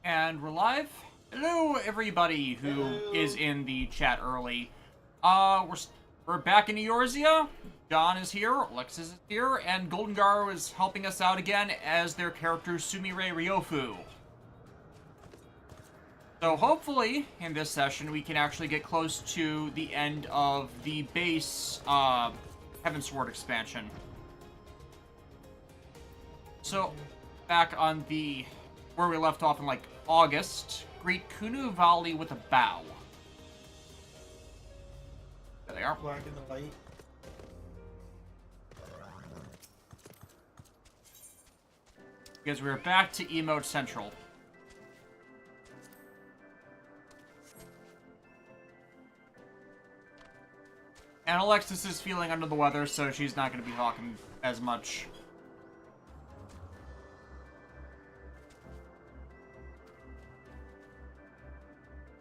And we're live. Hello, everybody who is in the chat early. We're back in Eorzea. John is here, Alexis is here, and Golden Garo is helping us out again as their character Sumire Ryofu. So hopefully, in this session, we can actually get close to the end of the base Heavensward expansion. So, back on where we left off in, like, August, greet Kunu Valley with a bow. There they are. Black in the light. Because we're back to Emote Central. And Alexis is feeling under the weather, so she's not going to be talking as much.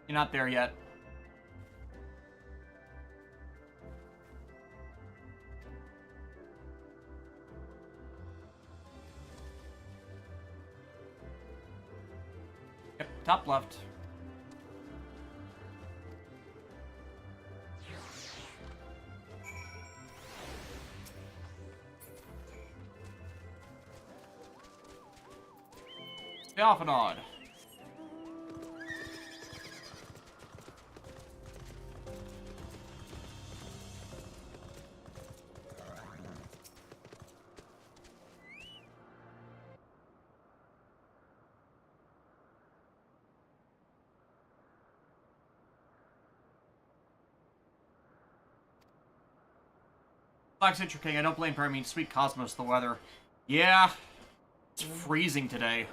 You're not there yet. Yep, top left. Stay off and on. Black Citrus King, I don't blame her. I mean, sweet Cosmos, the weather. Yeah, it's freezing today.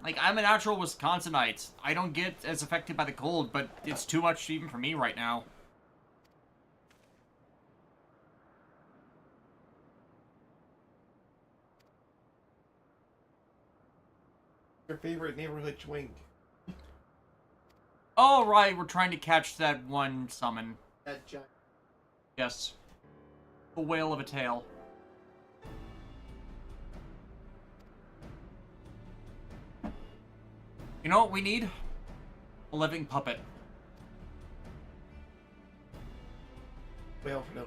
Like, I'm a natural Wisconsinite. I don't get as affected by the cold, but it's too much even for me right now. Your favorite neighborhood twink. Oh, right, we're trying to catch that one summon. That giant. Yes. A whale of a tail. You know what we need? A living puppet. Well, no.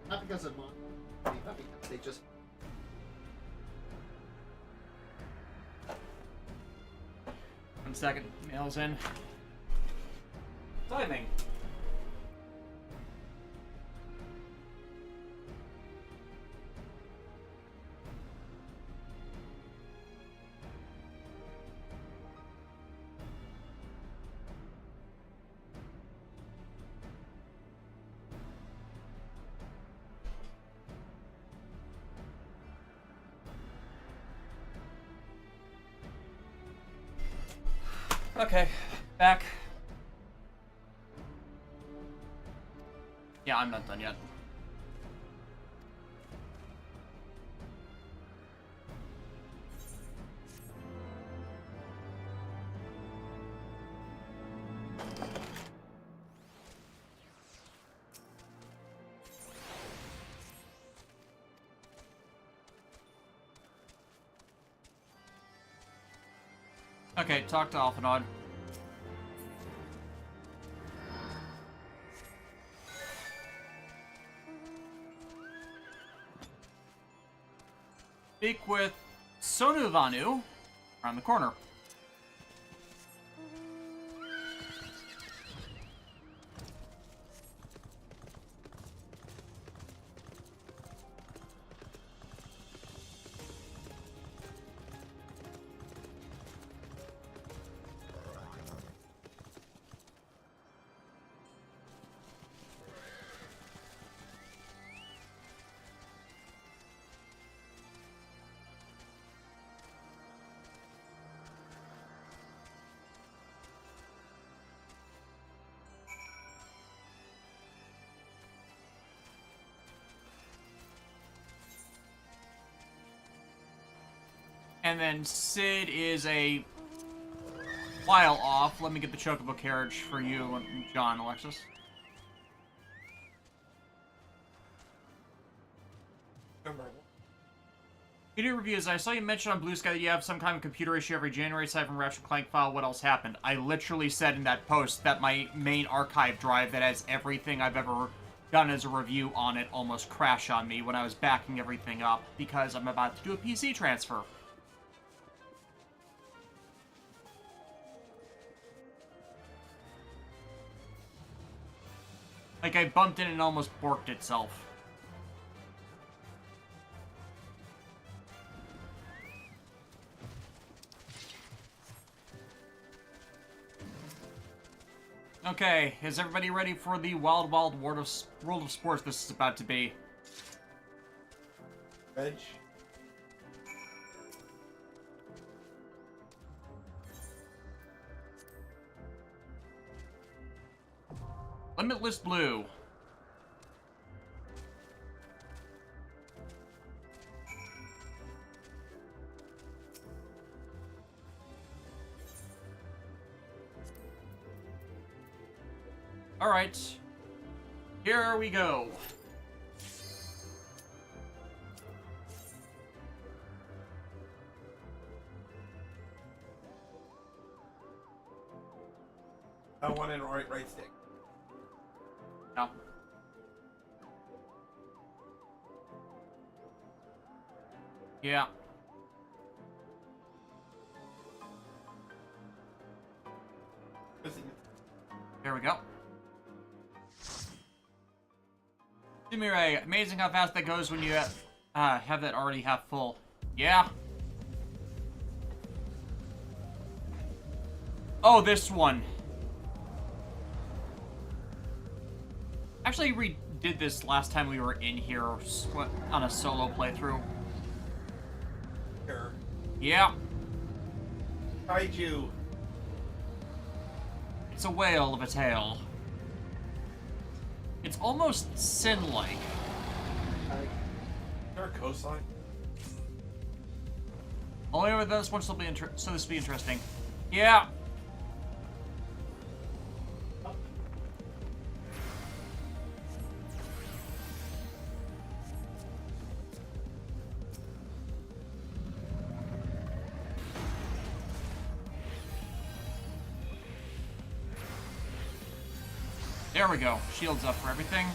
Not because of money, but because they just. One second. Mail's in. Timing. Okay, back. Yeah, I'm not done yet. Okay, talk to Alphanod. Speak with Sonu Vanu around the corner. And then Sid is a while off. Let me get the Chocobo carriage for you and John, Alexis. Remember, Video reviews. I saw you mention on Blue Sky that you have some kind of computer issue every January aside from Ratchet Clank file. What else happened? I literally said in that post that my main archive drive that has everything I've ever done as a review on it almost crashed on me when I was backing everything up because I'm about to do a PC transfer. Like, I bumped in and it almost borked itself. Okay, is everybody ready for the wild, wild world of sports this is about to be? Reg. Limitless Blue. Alright. Here we go. I want an right stick. No. Yeah. There we go. Sumire, amazing how fast that goes when you have that already half full. Yeah. Oh, this one. Actually, we did this last time we were in here on a solo playthrough. Sure. Yeah. Kaiju. It's a whale of a tail. It's almost sin-like. Is there a coastline? Only with this one, so this will be interesting. Yeah. There we go. Shields up for everything.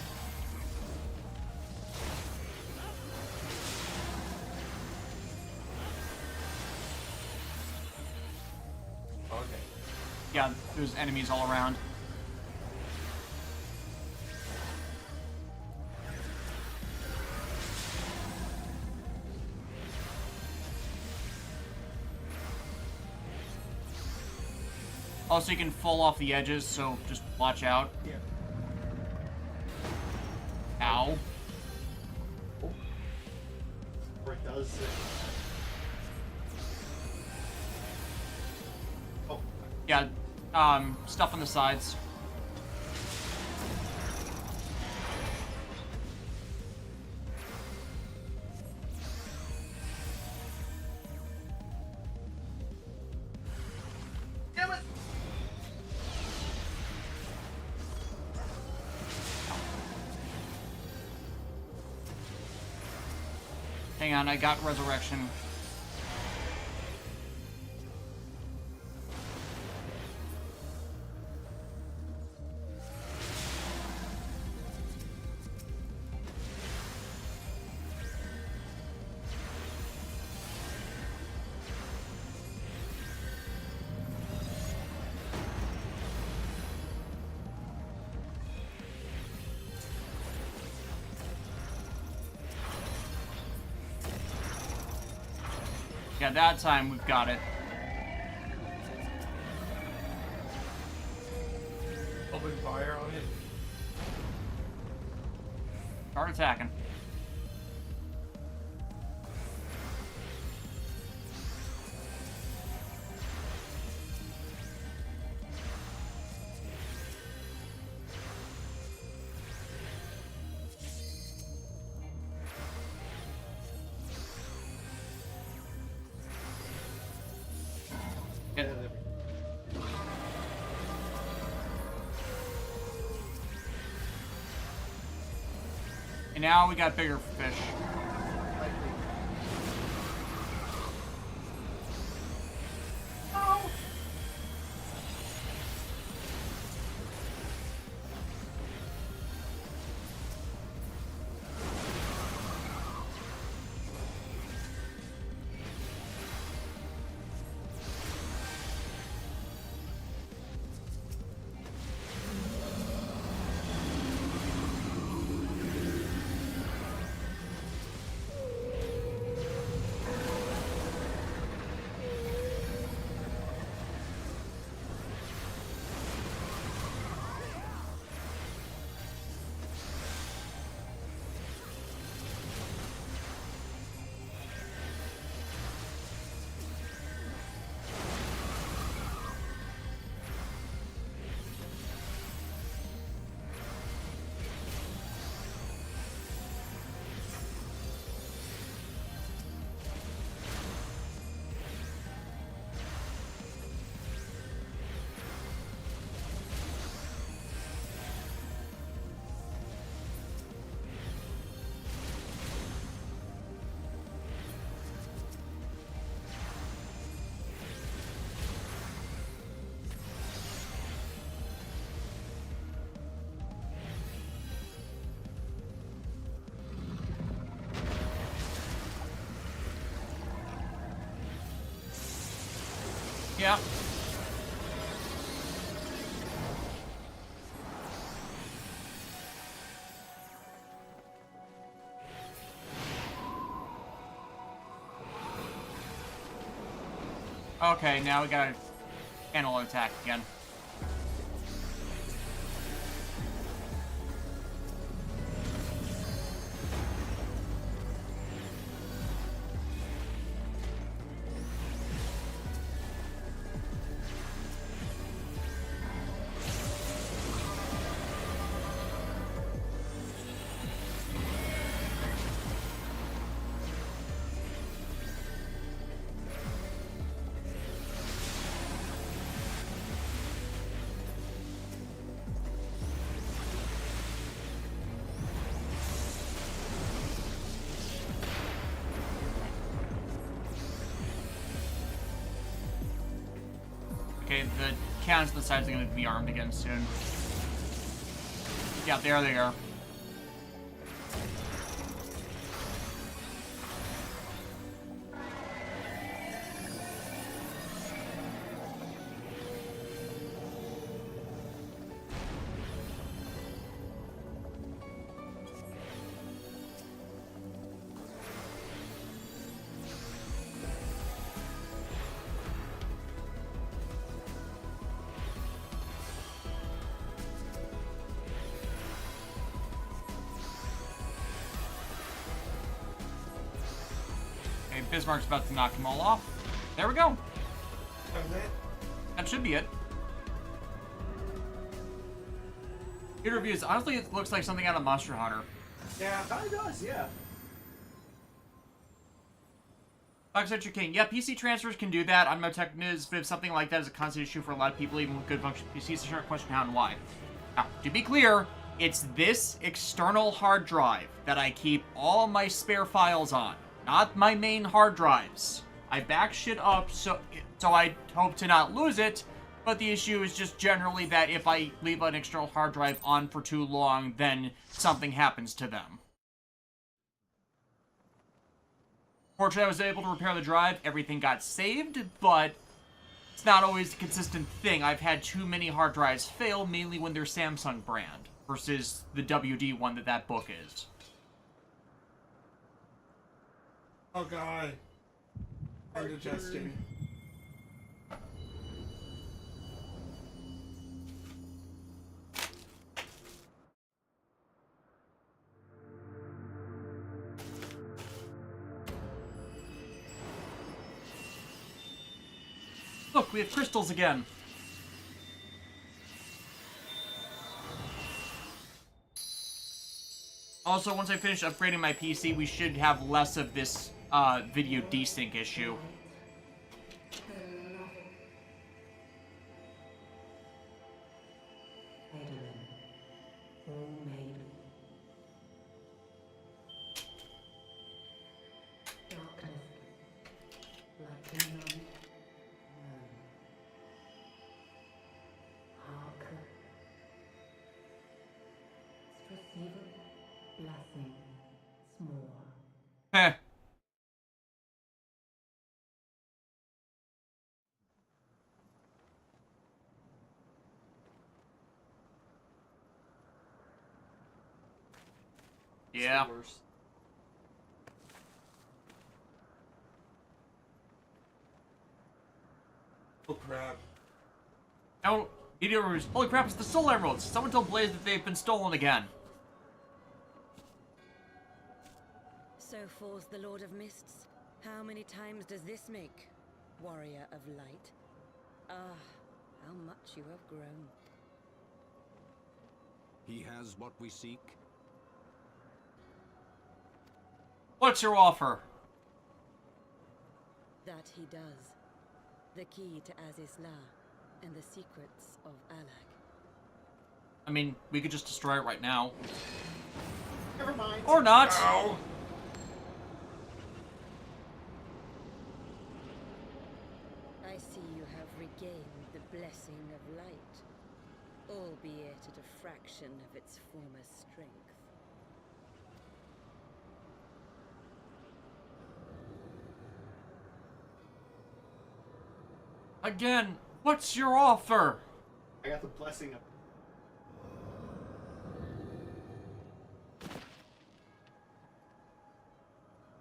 Okay. Yeah, there's enemies all around. Also, you can fall off the edges, so just watch out. Yeah. Ow. Or it does. Oh. Yeah, stuff on the sides. Damn it! Hang on, I got resurrection. Yeah, that time we've got it. Open fire on it. Start attacking. Get it. And now we got bigger fish. Yeah. Okay, now we gotta handle an attack again. Okay, the cannons on the sides are going to be armed again soon. Yeah, there they are. Bismarck's about to knock them all off. There we go. That was it? That should be it. Good reviews. Honestly, it looks like something out of Monster Hunter. Yeah, it does, yeah. Fox King. Yeah, PC transfers can do that. I don't know Techniz, but if something like that is a constant issue for a lot of people, even with good function PCs, to start question how and why. Now, to be clear, it's this external hard drive that I keep all my spare files on. Not my main hard drives. I back shit up so I hope to not lose it, but the issue is just generally that if I leave an external hard drive on for too long, then something happens to them. Fortunately, I was able to repair the drive. Everything got saved, but it's not always a consistent thing. I've had too many hard drives fail, mainly when they're Samsung brand, versus the WD one that book is. Oh god. Indigestion. Look, we have crystals again. Also, once I finish upgrading my PC, we should have less of this video desync issue. Heh. Yeah. Oh crap. No, Meteors. Holy crap, it's the Soul Emeralds. Someone told Blaze that they've been stolen again. So falls the Lord of Mists. How many times does this make, Warrior of Light? Ah, how much you have grown. He has what we seek. What's your offer? That he does. The key to Azizla and the secrets of Alag. I mean, we could just destroy it right now. Never mind. Or not. No. I see you have regained the blessing of light, albeit at a fraction of its former strength. Again, what's your offer? I got the blessing of...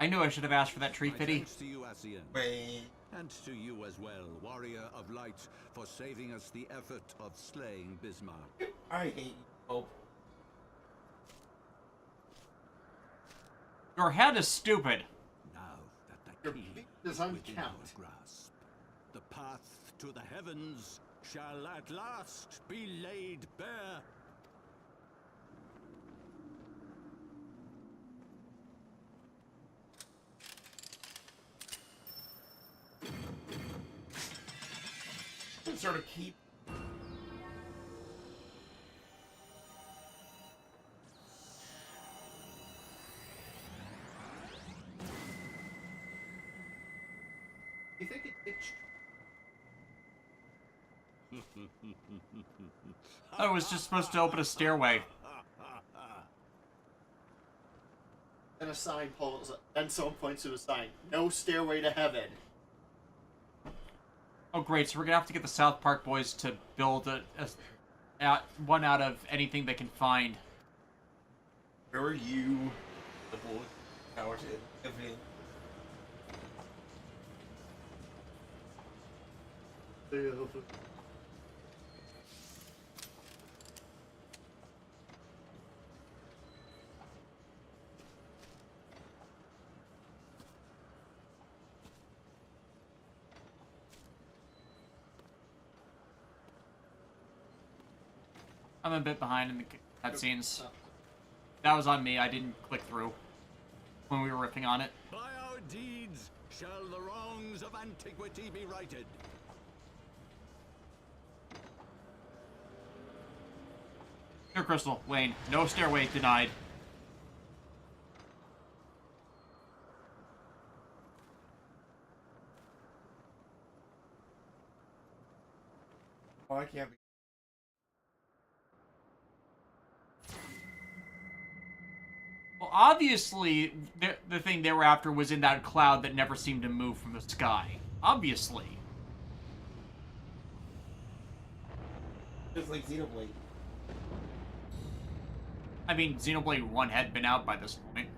I knew I should have asked for that tree My fitty. thanks to you, Asian. Wait. And to you as well, warrior of light, for saving us the effort of slaying Bismarck. I hate you, Hope. Your head is stupid. Now that Your the key feet doesn't within our count. grasp, the path to the heavens shall at last be laid bare. Sort of keep... You think it's... I was just supposed to open a stairway. And a sign pulls, and someone points to a sign. No stairway to heaven. Oh great, so we're gonna have to get the South Park boys to build one out of anything they can find. Where are you? The bull power to everything. I'm a bit behind in the cutscenes. That was on me, I didn't click through when we were riffing on it. By our deeds shall the wrongs of antiquity be righted. Here, Crystal, Lane, no stairway denied. Oh, I can't be... Well, obviously, the thing they were after was in that cloud that never seemed to move from the sky. Obviously. Just like Xenoblade. I mean, Xenoblade 1 had been out by this point.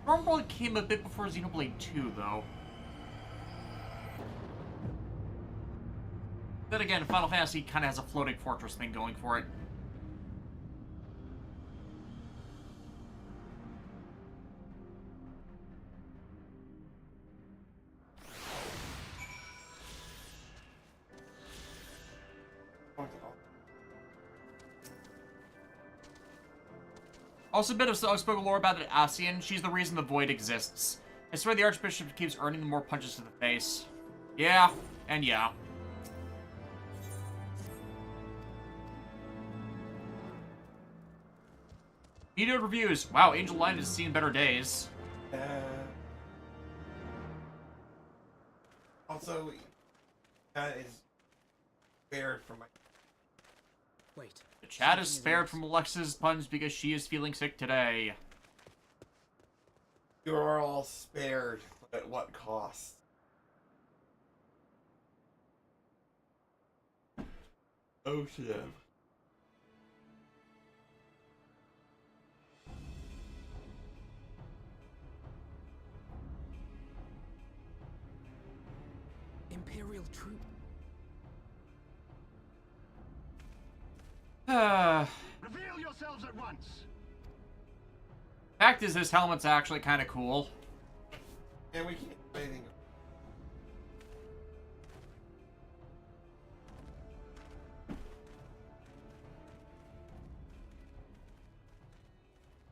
Stormblood came a bit before Xenoblade 2, though. Then again, Final Fantasy kind of has a floating fortress thing going for it. Also, a bit of unspoken lore about Asian. She's the reason the void exists. I swear the Archbishop keeps earning more punches to the face. Yeah, and yeah. Video reviews. Wow, Angel Line has seen better days. Also, that is spared from my... Wait. The chat is spared from Alexa's puns because she is feeling sick today. You are all spared, but at what cost? Oh shit. Imperial troop. Reveal yourselves at once. Fact is, this helmet's actually kind of cool. And we can't do anything.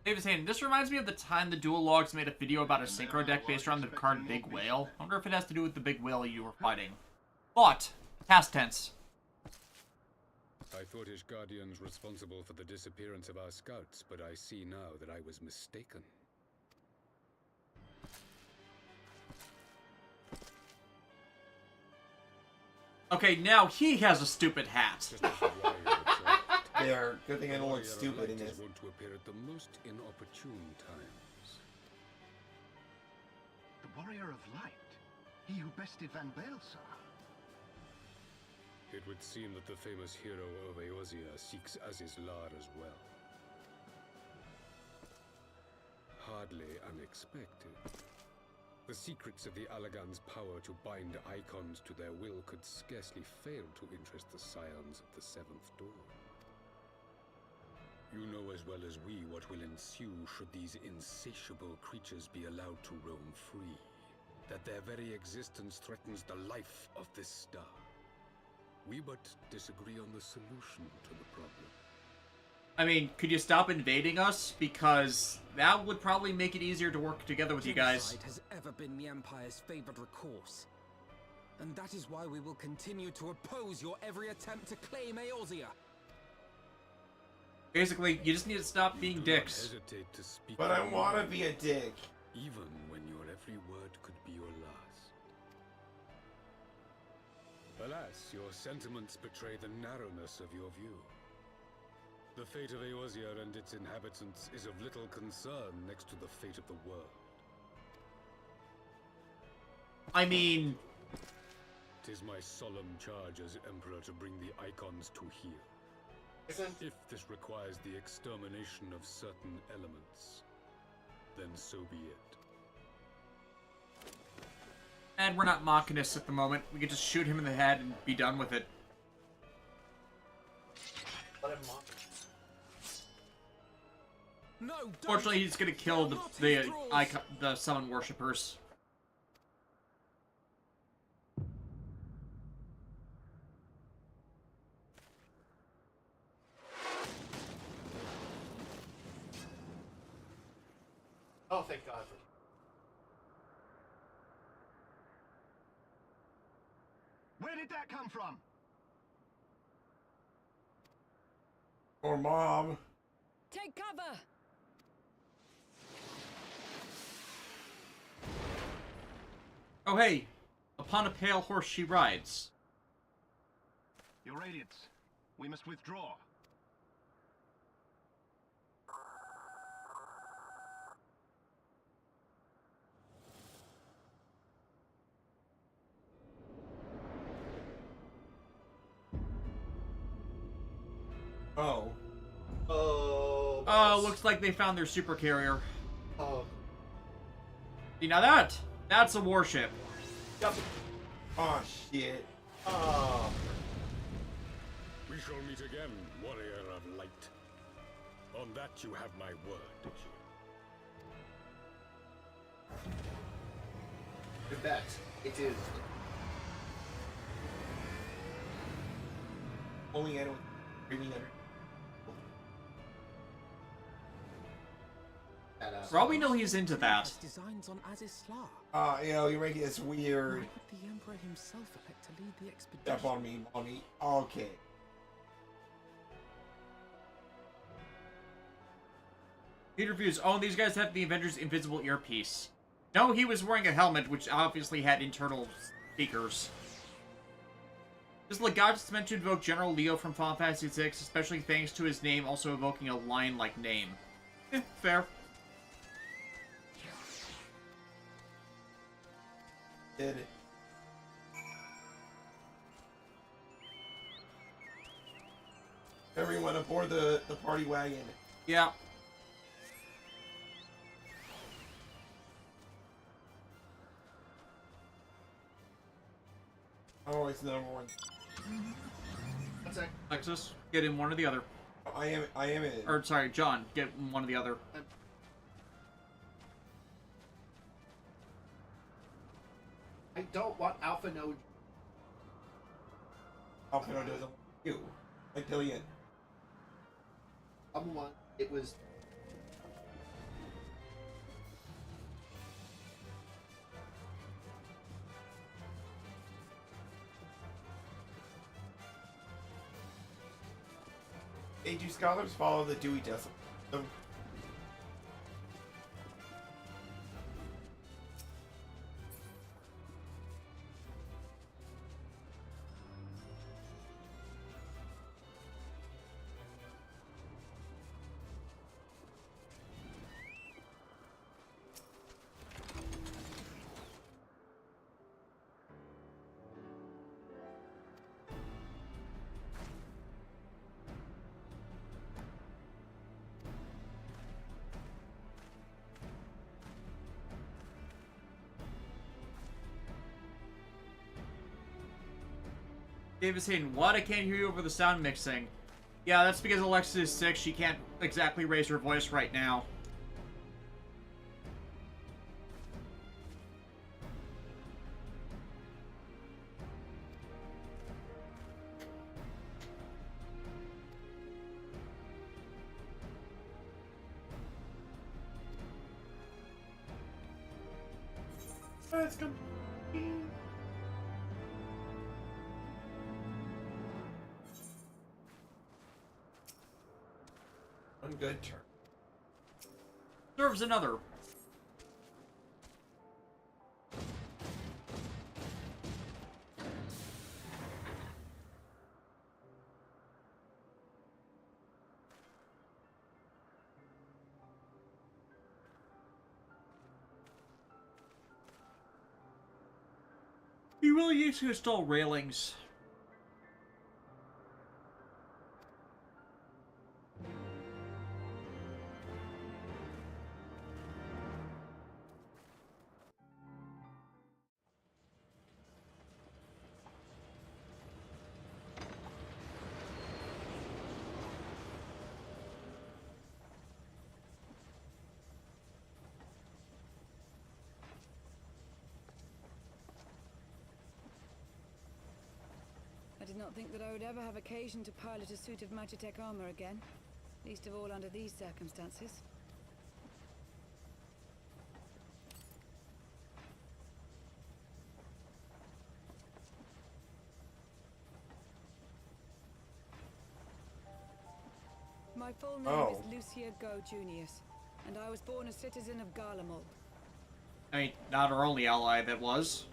David's saying, this reminds me of the time the Dual Logs made a video about a synchro deck based around the card Big Whale. I wonder if it has to do with the big whale you were fighting. But, past tense. I thought Ishgardians responsible for the disappearance of our scouts, but I see now that I was mistaken. Okay, now he has a stupid hat. Just as the warrior observed. There, good thing I don't look Warrior stupid in light this. is wont to appear at the most inopportune times. The warrior of light. He who bested Van Baelsar. It would seem that the famous hero of Eorzea seeks Azizlar as well. Hardly unexpected. The secrets of the Allagan's power to bind icons to their will could scarcely fail to interest the scions of the Seventh Dawn. You know as well as we what will ensue should these insatiable creatures be allowed to roam free. That their very existence threatens the life of this star. We but disagree on the solution to the problem. I mean, could you stop invading us? Because that would probably make it easier to work together with you guys. Genocide has ever been the Empire's favored recourse. And that is why we will continue to oppose your every attempt to claim Eorzea. Basically, you just need to stop being Do not dicks. hesitate to speak But I want to be a dick. even when your every word could be your last. Alas, your sentiments betray the narrowness of your view. The fate of Eorzea and its inhabitants is of little concern next to the fate of the world. I mean, Tis my solemn charge as Emperor to bring the icons to here. Isn't If this requires the extermination of certain elements, then so be it. and we're not machinists at the moment. We could just shoot him in the head and be done with it. let him mock? No, don't. Fortunately, he's gonna kill the summon worshippers. Oh, thank God. Where did that come from? Or mom. Take cover! Oh hey, upon a pale horse she rides. Your Radiance, we must withdraw. Oh. Oh. Oh, looks like they found their super carrier. Oh. See, now that's a warship. Yep. Oh shit. Oh. We shall meet again, warrior of light. On that you have my word. Good bet. It is. Only anyone really under. For all we know, he's into that. Has designs on Azizlar. You know, you're making this Why weird. would the Emperor himself elect to lead the expedition? Step on me, mommy. Okay. He reviews. Oh, these guys have the Avengers' invisible earpiece. No, he was wearing a helmet, which obviously had internal speakers. This Legat is meant to invoke General Leo from Final Fantasy VI, especially thanks to his name also evoking a lion-like name. Fair. Did it. Everyone aboard the party wagon. Yeah. Oh, it's the number one. One sec. Lexus, get in one or the other. I am in. Or, sorry, John, get in one or the other. I don't want Alpha Node. Alfredo doesn't like you. Like Dillian. I'm one. It was. AG scholars follow the Dewey Decimal. David's saying, what? I can't hear you over the sound mixing. Yeah, that's because Alexa is sick. She can't exactly raise her voice right now. Let's go. One good turn. Serves another. You really need to install railings. I did not think that I would ever have occasion to pilot a suit of Magitech armor again. Least of all under these circumstances. My full name is Lucia Go Junius, and I was born a citizen of Garlemald. I mean, not our only ally that was.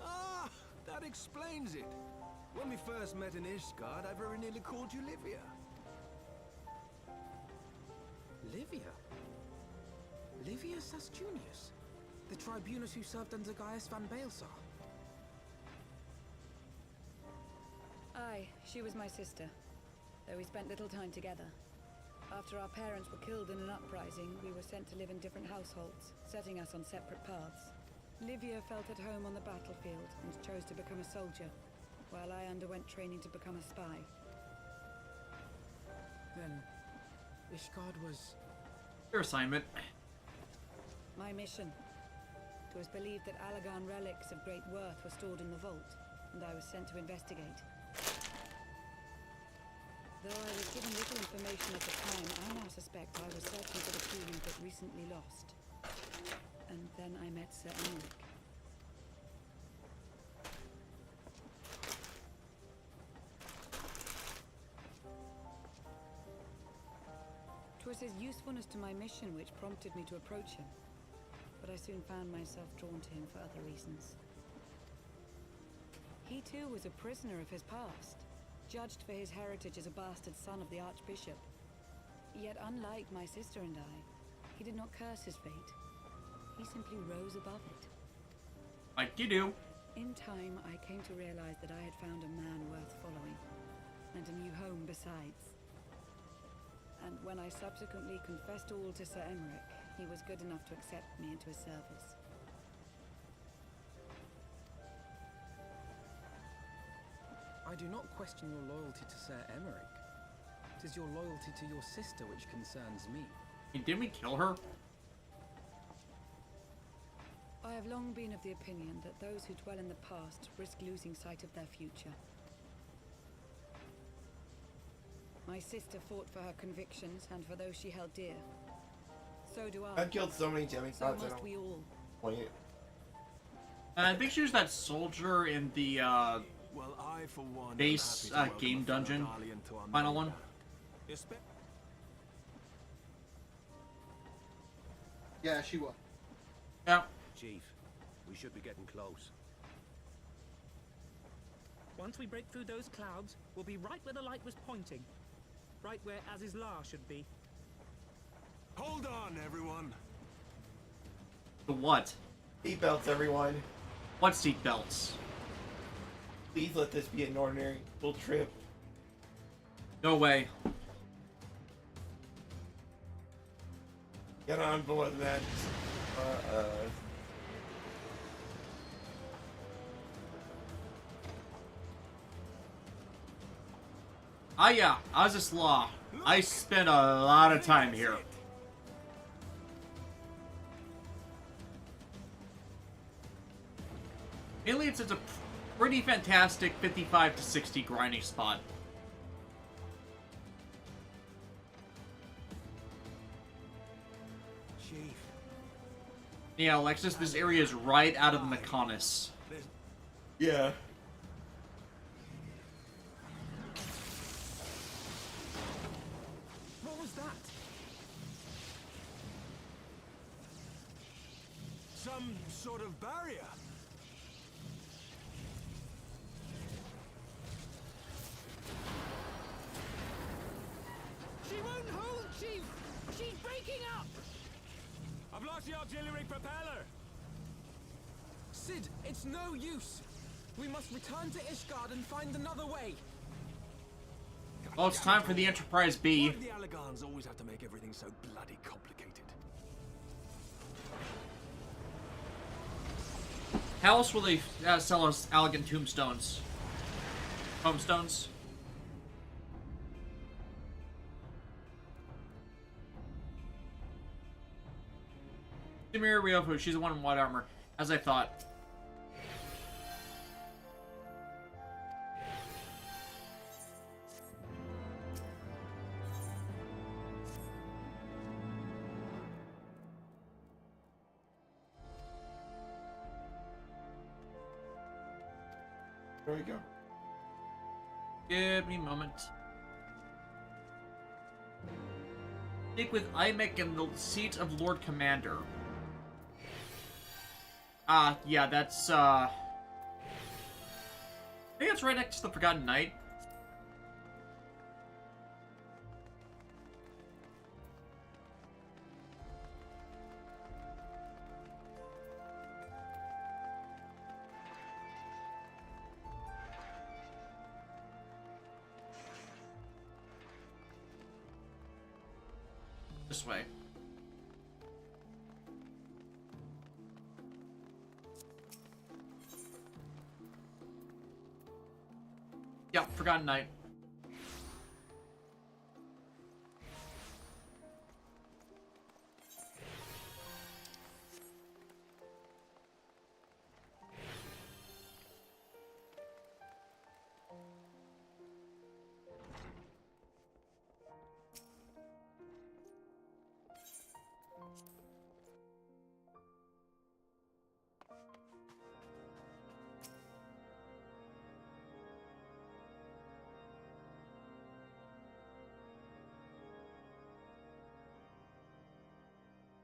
Ah, that explains it. When we first met in Ishgard, I very nearly called you Livia. Livia? Livia Sasjunius? The tribunus who served under Gaius van Baelsar? Aye, she was my sister, though we spent little time together. After our parents were killed in an uprising, we were sent to live in different households, setting us on separate paths. Livia felt at home on the battlefield and chose to become a soldier, while I underwent training to become a spy. Then, Ishgard was... Your assignment. My mission. It was believed that Allagan relics of great worth were stored in the vault, and I was sent to investigate. Though I was given little information at the time, I now suspect I was searching for the key but recently lost. And then I met Sir Emmerich. 'Twas his usefulness to my mission which prompted me to approach him, but I soon found myself drawn to him for other reasons. He too was a prisoner of his past, judged for his heritage as a bastard son of the Archbishop. Yet unlike my sister and I, he did not curse his fate. He simply rose above it. Like you do. In time, I came to realize that I had found a man worth following, and a new home besides. And when I subsequently confessed all to Sir Emmerich, he was good enough to accept me into his service. I do not question your loyalty to Sir Emmerich. It is your loyalty to your sister which concerns me. And didn't we kill her? I have long been of the opinion that those who dwell in the past risk losing sight of their future. My sister fought for her convictions and for those she held dear. So do I. I've killed so many demigods. So must we all. I think she was that soldier in the Well, I, for one, base am happy to game welcome a fellow dungeon. Dalian to our Final main one. band. Espe- Yeah, she was. Yeah. Chief, we should be getting close. Once we break through those clouds, we'll be right where the light was pointing. Right where Azizlar should be. Hold on, everyone. The what? Seatbelts, everyone. What seatbelts? Please let this be an ordinary little trip. No way. Get on board that. Ah, yeah, Azus Law. I spent a lot of time here. Mainly, it's a pretty fantastic 55 to 60 grinding spot. Chief. Yeah, Alexis, this area is right out of the Mechonis. Yeah. What was that? Some sort of barrier. She won't hold, Chief! She's breaking up! I've lost the auxiliary propeller. Sid, it's no use! We must return to Ishgard and find another way! Well, it's time for the Enterprise B. Why do the Allagans always have to make everything so bloody complicated? How else will they sell us elegant tombstones? Homestones? Demir Ryofu, she's the one in white armor, as I thought. There we go. Give me a moment. Speak with Imek in the seat of Lord Commander. Yeah, that's, I think it's right next to the Forgotten Knight. This way. Yeah, Forgotten Knight.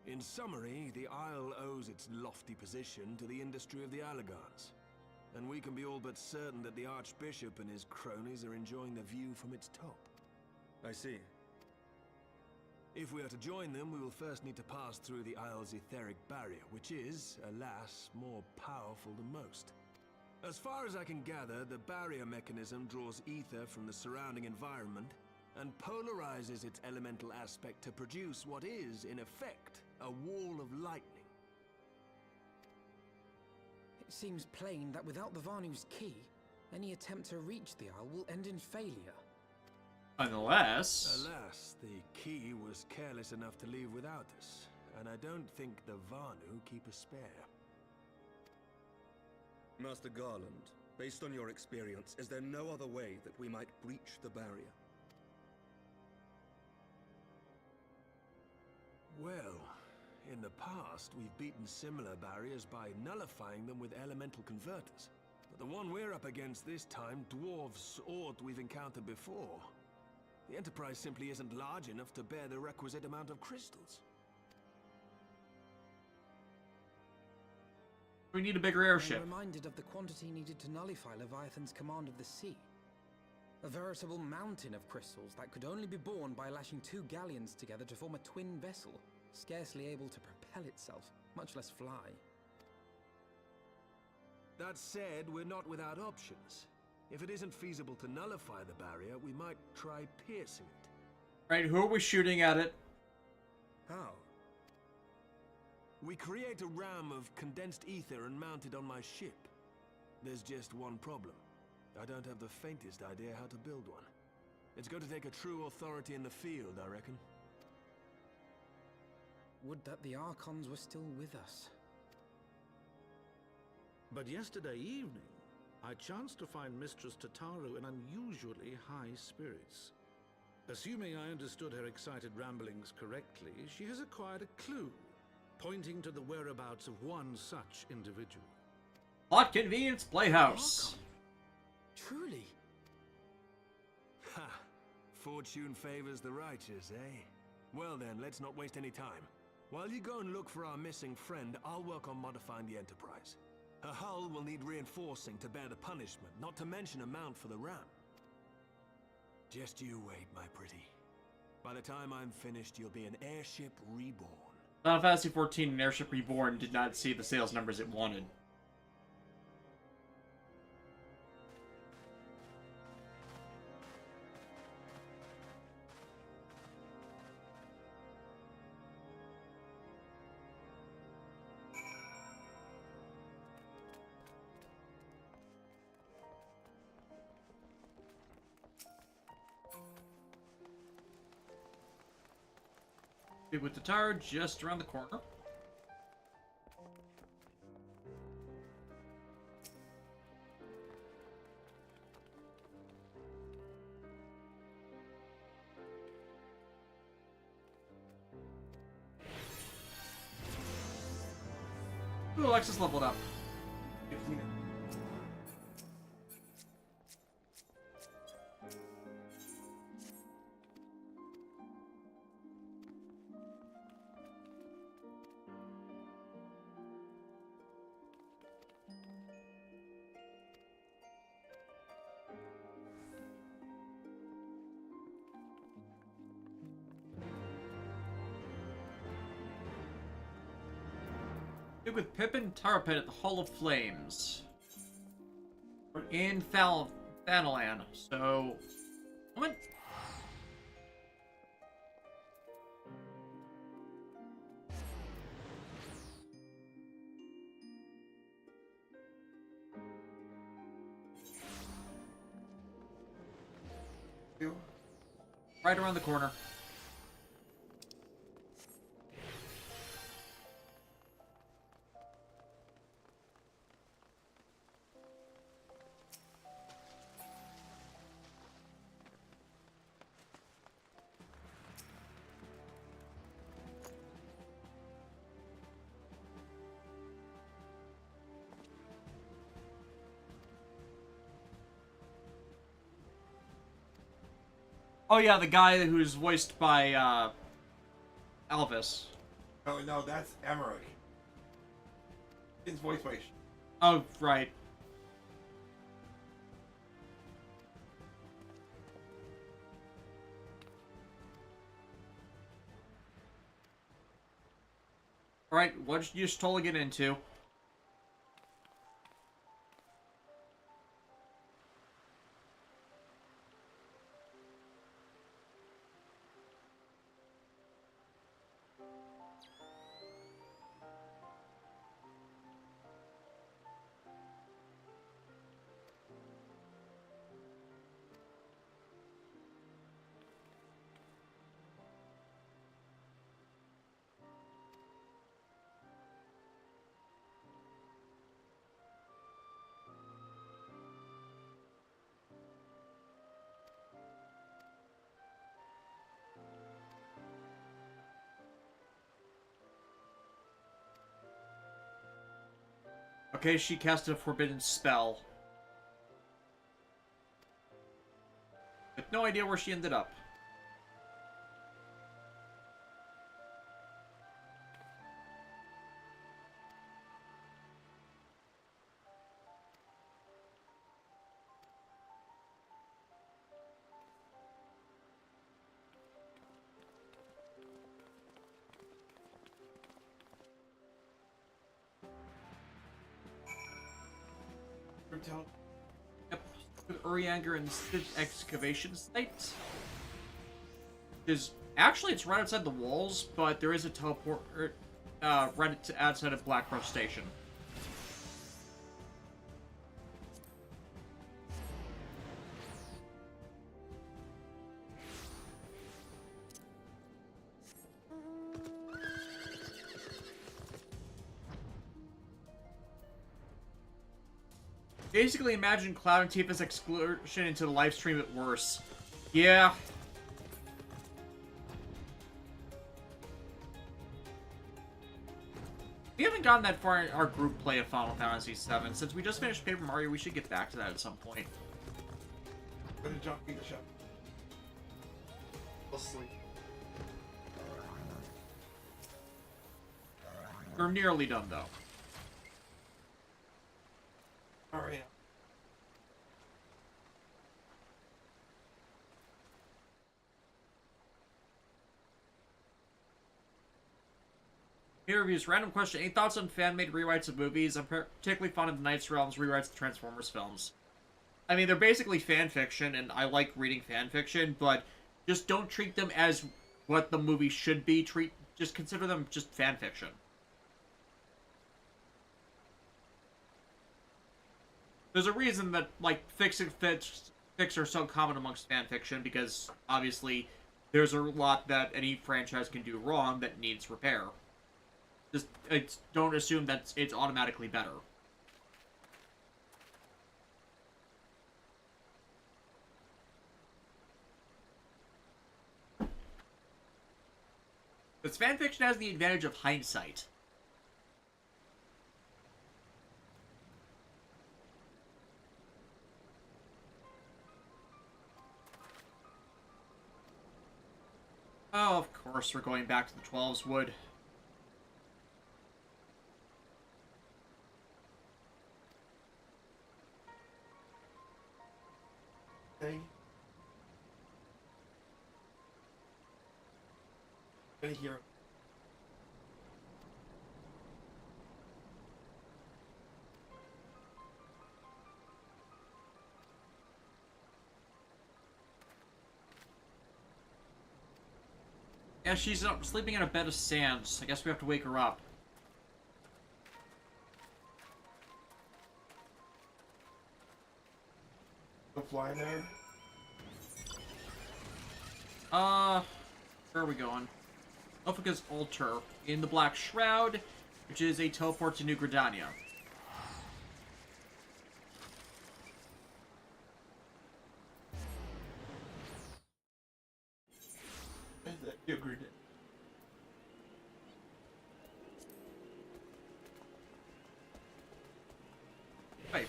In summary, the Isle owes its lofty position to the industry of the Allagans. And we can be all but certain that the Archbishop and his cronies are enjoying the view from its top. I see. If we are to join them, we will first need to pass through the Isle's etheric barrier, which is, alas, more powerful than most. As far as I can gather, the barrier mechanism draws ether from the surrounding environment and polarizes its elemental aspect to produce what is, in effect, a wall of lightning. It seems plain that without the Vanu's key, any attempt to reach the Isle will end in failure. Unless... Alas, the key was careless enough to leave without us, and I don't think the Vanu keep a spare. Master Garland, based on your experience, is there no other way that we might breach the barrier? Well, in the past, we've beaten similar barriers by nullifying them with elemental converters. But the one we're up against this time dwarfs aught we've encountered before. The Enterprise simply isn't large enough to bear the requisite amount of crystals. We need a bigger airship. I'm reminded of the quantity needed to nullify Leviathan's command of the sea. A veritable mountain of crystals that could only be borne by lashing two galleons together to form a twin vessel, scarcely able to propel itself, much less fly. That said, we're not without options. If it isn't feasible to nullify the barrier, we might try piercing it. Right, who are we shooting at it? How? We create a ram of condensed ether and mount it on my ship. There's just one problem. I don't have the faintest idea how to build one. It's going to take a true authority in the field, I reckon. Would that the Archons were still with us. But yesterday evening, I chanced to find Mistress Tataru in unusually high spirits. Assuming I understood her excited ramblings correctly, she has acquired a clue, pointing to the whereabouts of one such individual. Plot Convenience Playhouse. Truly? Ha! Fortune favors the righteous, eh? Well then, let's not waste any time. While you go and look for our missing friend, I'll work on modifying the Enterprise. Her hull will need reinforcing to bear the punishment, not to mention a mount for the ram. Just you wait, my pretty. By the time I'm finished, you'll be an airship reborn. Final Fantasy XIV and Airship Reborn did not see the sales numbers it wanted. With the tower just around the corner. Ooh, Alexis leveled up. With Pippin Tarpet at the Hall of Flames. We're in Thanalan, so... Moment. Right around the corner. Oh yeah, the guy who's voiced by Elvis. Oh no, that's Emmerich. His voice. Oh right. All right, what did you just totally get into? Okay, she cast a forbidden spell. With no idea where she ended up. Yep. With Urianger and the excavation site. Actually, it's right outside the walls, but there is a teleport right outside of Blackbrush Station. Basically, imagine Cloud and Tifa's exclusion into the live stream at worse. Yeah. We haven't gotten that far in our group play of Final Fantasy VII. Since we just finished Paper Mario, we should get back to that at some point. Go to jump in the shop. I'll sleep. We're nearly done, though. Alright. Here reviews. Random question. Any thoughts on fan-made rewrites of movies? I'm particularly fond of the Knights Realms rewrites of Transformers films. I mean, they're basically fan fiction, and I like reading fan fiction, but just don't treat them as what the movie should be. Just consider them just fan fiction. There's a reason that, like, fics are so common amongst fan fiction, because, obviously, there's a lot that any franchise can do wrong that needs repair. Just don't assume that it's automatically better. Because fanfiction has the advantage of hindsight. Oh, of course, we're going back to the 12's wood. Okay. Gonna hear. Yeah, she's sleeping in a bed of sand. I guess we have to wake her up. Go fly there. Where are we going? Elfica's Altar in the Black Shroud, which is a teleport to New Gridania. You agreed. Right.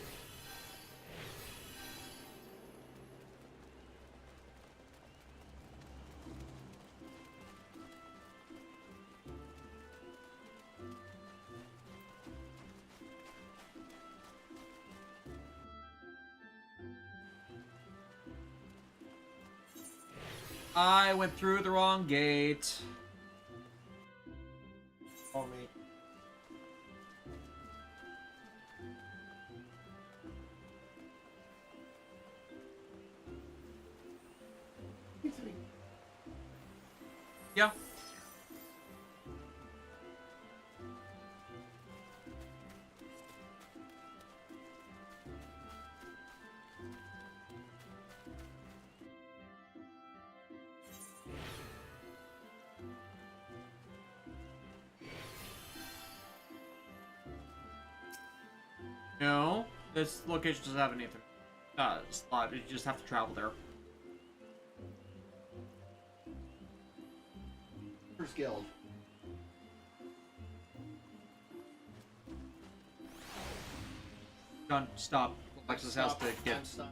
I went through the wrong gate. Call me. Yeah. No, this location doesn't have anything. Slot. You just have to travel there. Guild. Done. Stop. Alexis has to get. Stop.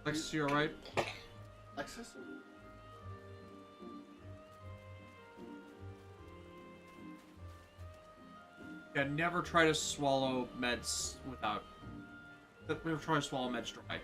Alexis, you alright? Alexis? Yeah, never try to swallow meds without... Never try to swallow meds dry.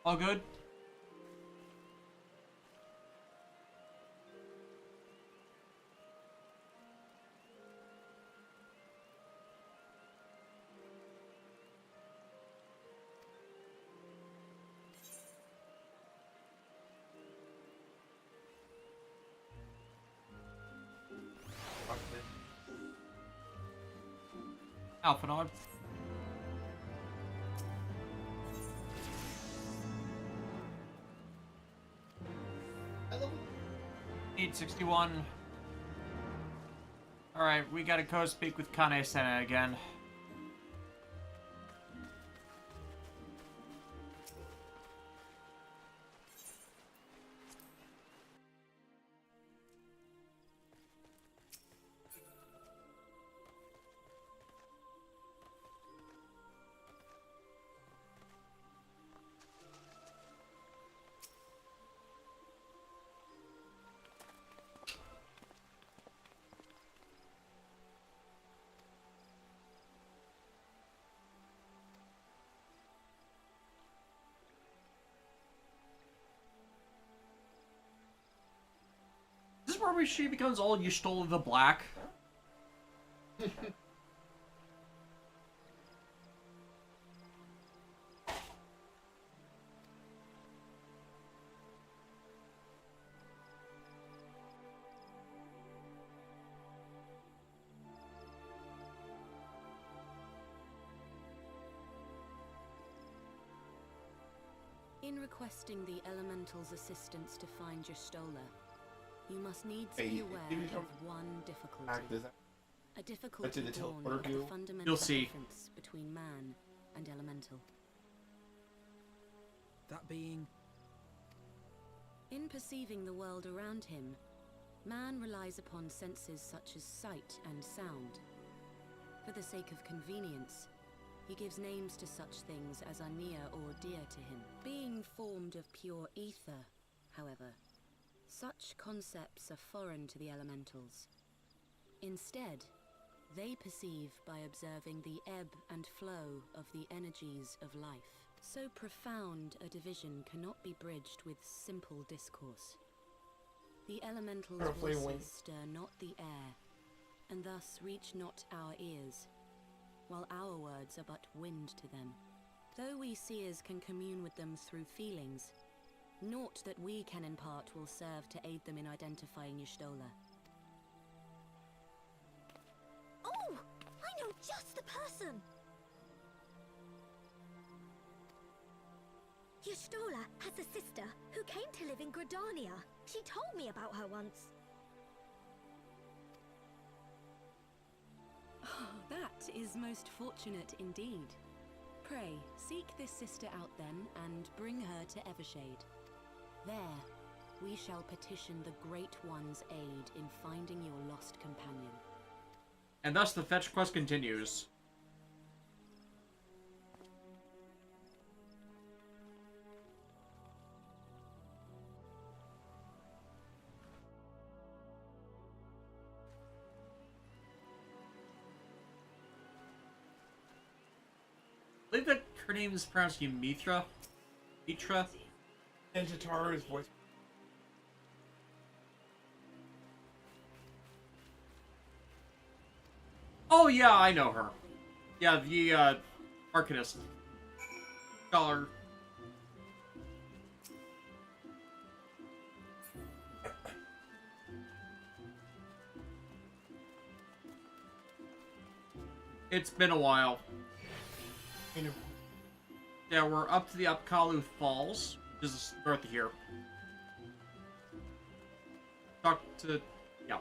All good? Alpha Nod. Need 61. Alright, we gotta go speak with Kane-sena again. This is where she becomes all Y'shtola the Black. In requesting the Elemental's assistance to find Y'shtola, you must needs be aware of one difficulty. A difficulty born of the fundamental difference between man and Elemental. That being? In perceiving the world around him, man relies upon senses such as sight and sound. For the sake of convenience, He gives names to such things as are near or dear to him. Being formed of pure ether, however, such concepts are foreign to the elementals. Instead, they perceive by observing the ebb and flow of the energies of life. So profound a division cannot be bridged with simple discourse. The elementals' voices stir not the air, and thus reach not our ears, while our words are but wind to them. Though we seers can commune with them through feelings, naught that we can impart will serve to aid them in identifying Y'shtola. Oh! I know just the person! Y'shtola has a sister who came to live in Gridania. She told me about her once. Oh, that is most fortunate indeed. Pray, seek this sister out then, and bring her to Evershade. There, we shall petition the Great One's aid in finding your lost companion. And thus the fetch quest continues. I believe that her name is pronounced Ymithra. Mitra. And Tataru's voice. Oh yeah, I know her. Yeah, the Arcanist. Scholar. It's been a while. Yeah, we're up to the Upkalu Falls, which is north of here. Talk to... yeah.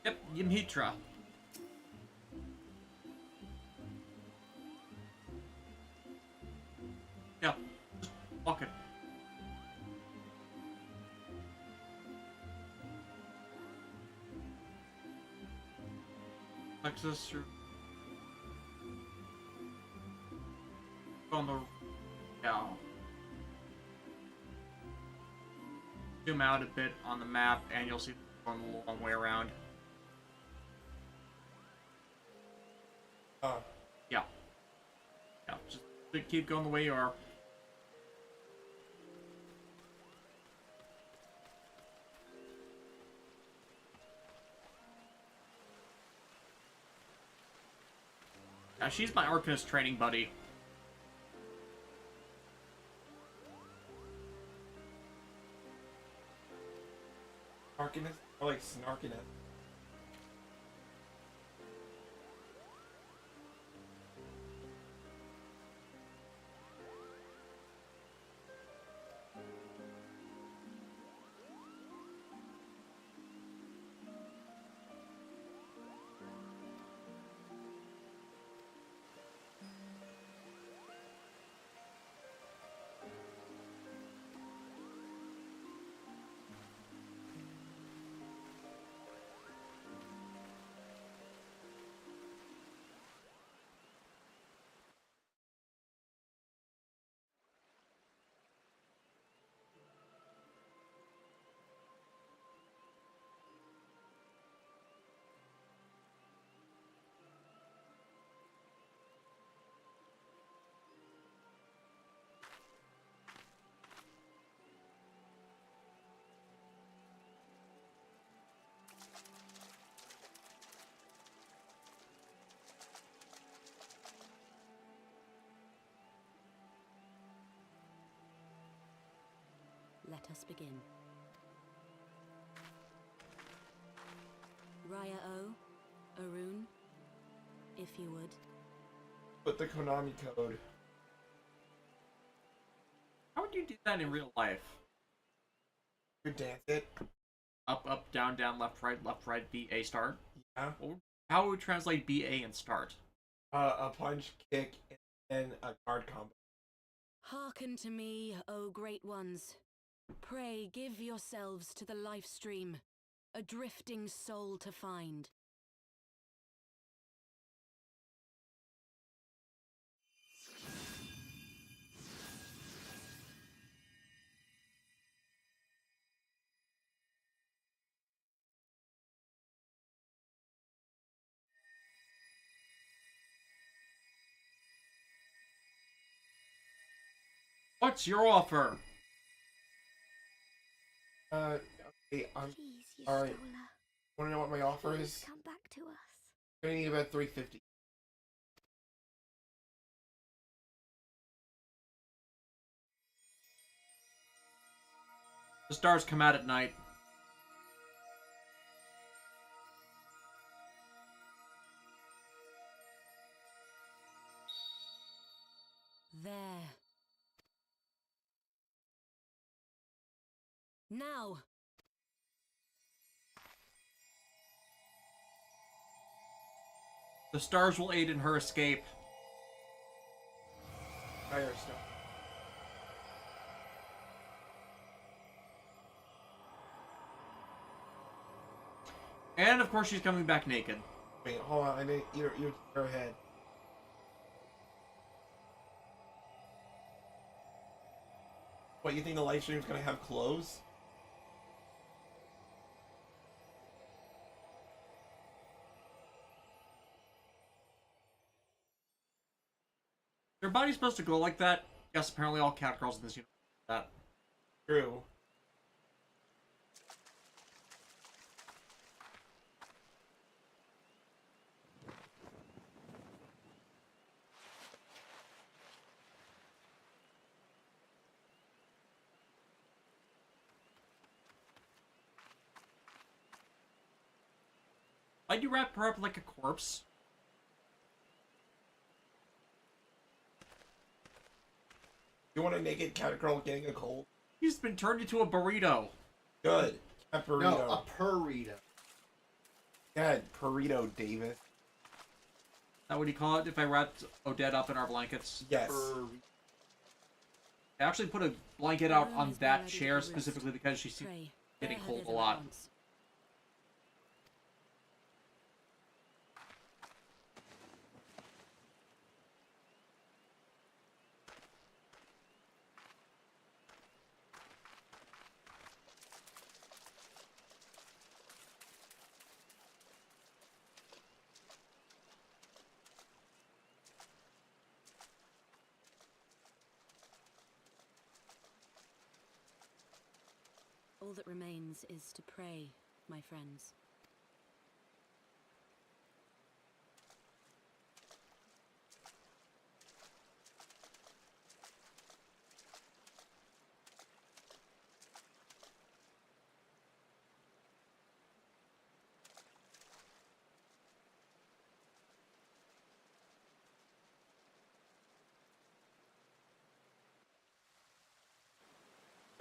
Yep, Ymhitra. Yeah, just walk it. Access through. On the. Yeah. Zoom out a bit on the map, and you'll see going a long way around. Yeah. Yeah, just keep going the way you are. Now, she's my Arcanist training buddy. Arcanist? I like Snarkinist. Let us begin. if you would. Put the Konami code. How would you do that in real life? You dance it. Up, up, down, down, left, right, B, A, start? Yeah. How would we translate B, A, and start? A punch, kick, and a card combo. Hearken to me, O great ones. Pray give yourselves to the life stream, a drifting soul to find. What's your offer? Okay, Please, you alright. Stola. Wanna know what my offer Please is? come back to us. I'm gonna need about 350. The stars come out at night. There. Now! The stars will aid in her escape. Fire stuff. And of course she's coming back naked. Wait, hold on. I need your head. What, you think the live stream's gonna have clothes? Their body's supposed to glow like that? Yes, apparently all cat girls in this universe do that. True. Why'd you wrap her up like a corpse? You want a naked cat girl getting a cold? He's been turned into a burrito. Good. A burrito. No, a burrito. Yeah, burrito, Davis. Is that what you call it if I wrapped Odette up in our blankets? Yes. I actually put a blanket out on that chair specifically because she's getting cold a lot. All that remains is to pray, my friends.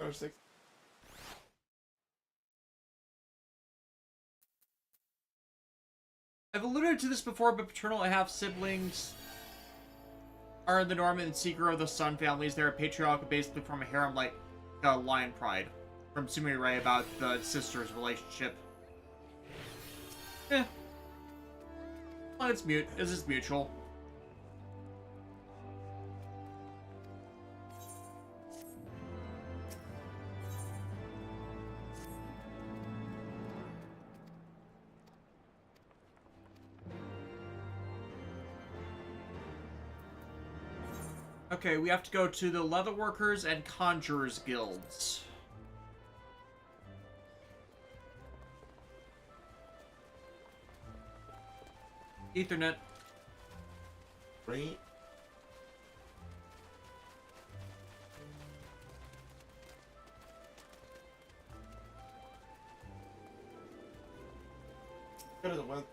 Oh, 6. I've alluded to this before, but paternal half-siblings are the Norman and Seeker of the Sun families. They're a patriarchal basically from a harem like Lion Pride. From Sumi Ray about the sisters' relationship. Well, it's mute. This is mutual. Okay, we have to go to the Leatherworkers and Conjurers Guilds. Ethernet. Right. Go to the web.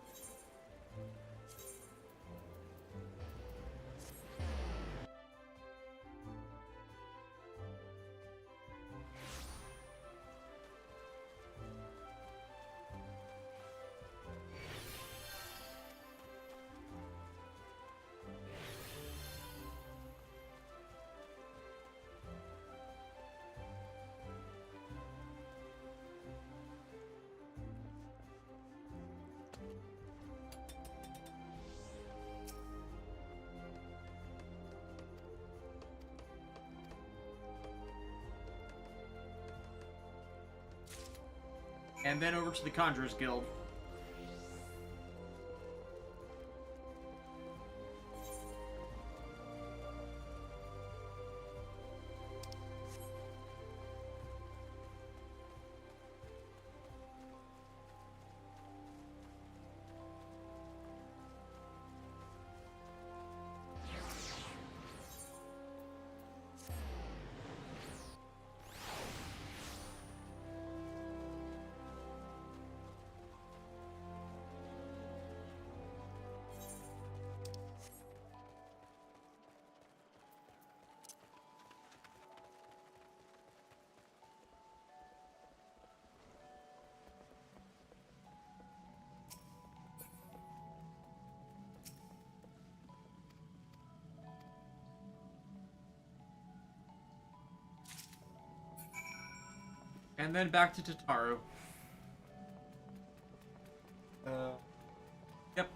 and then over to the Conjurers Guild. And then back to Tataru. Yep.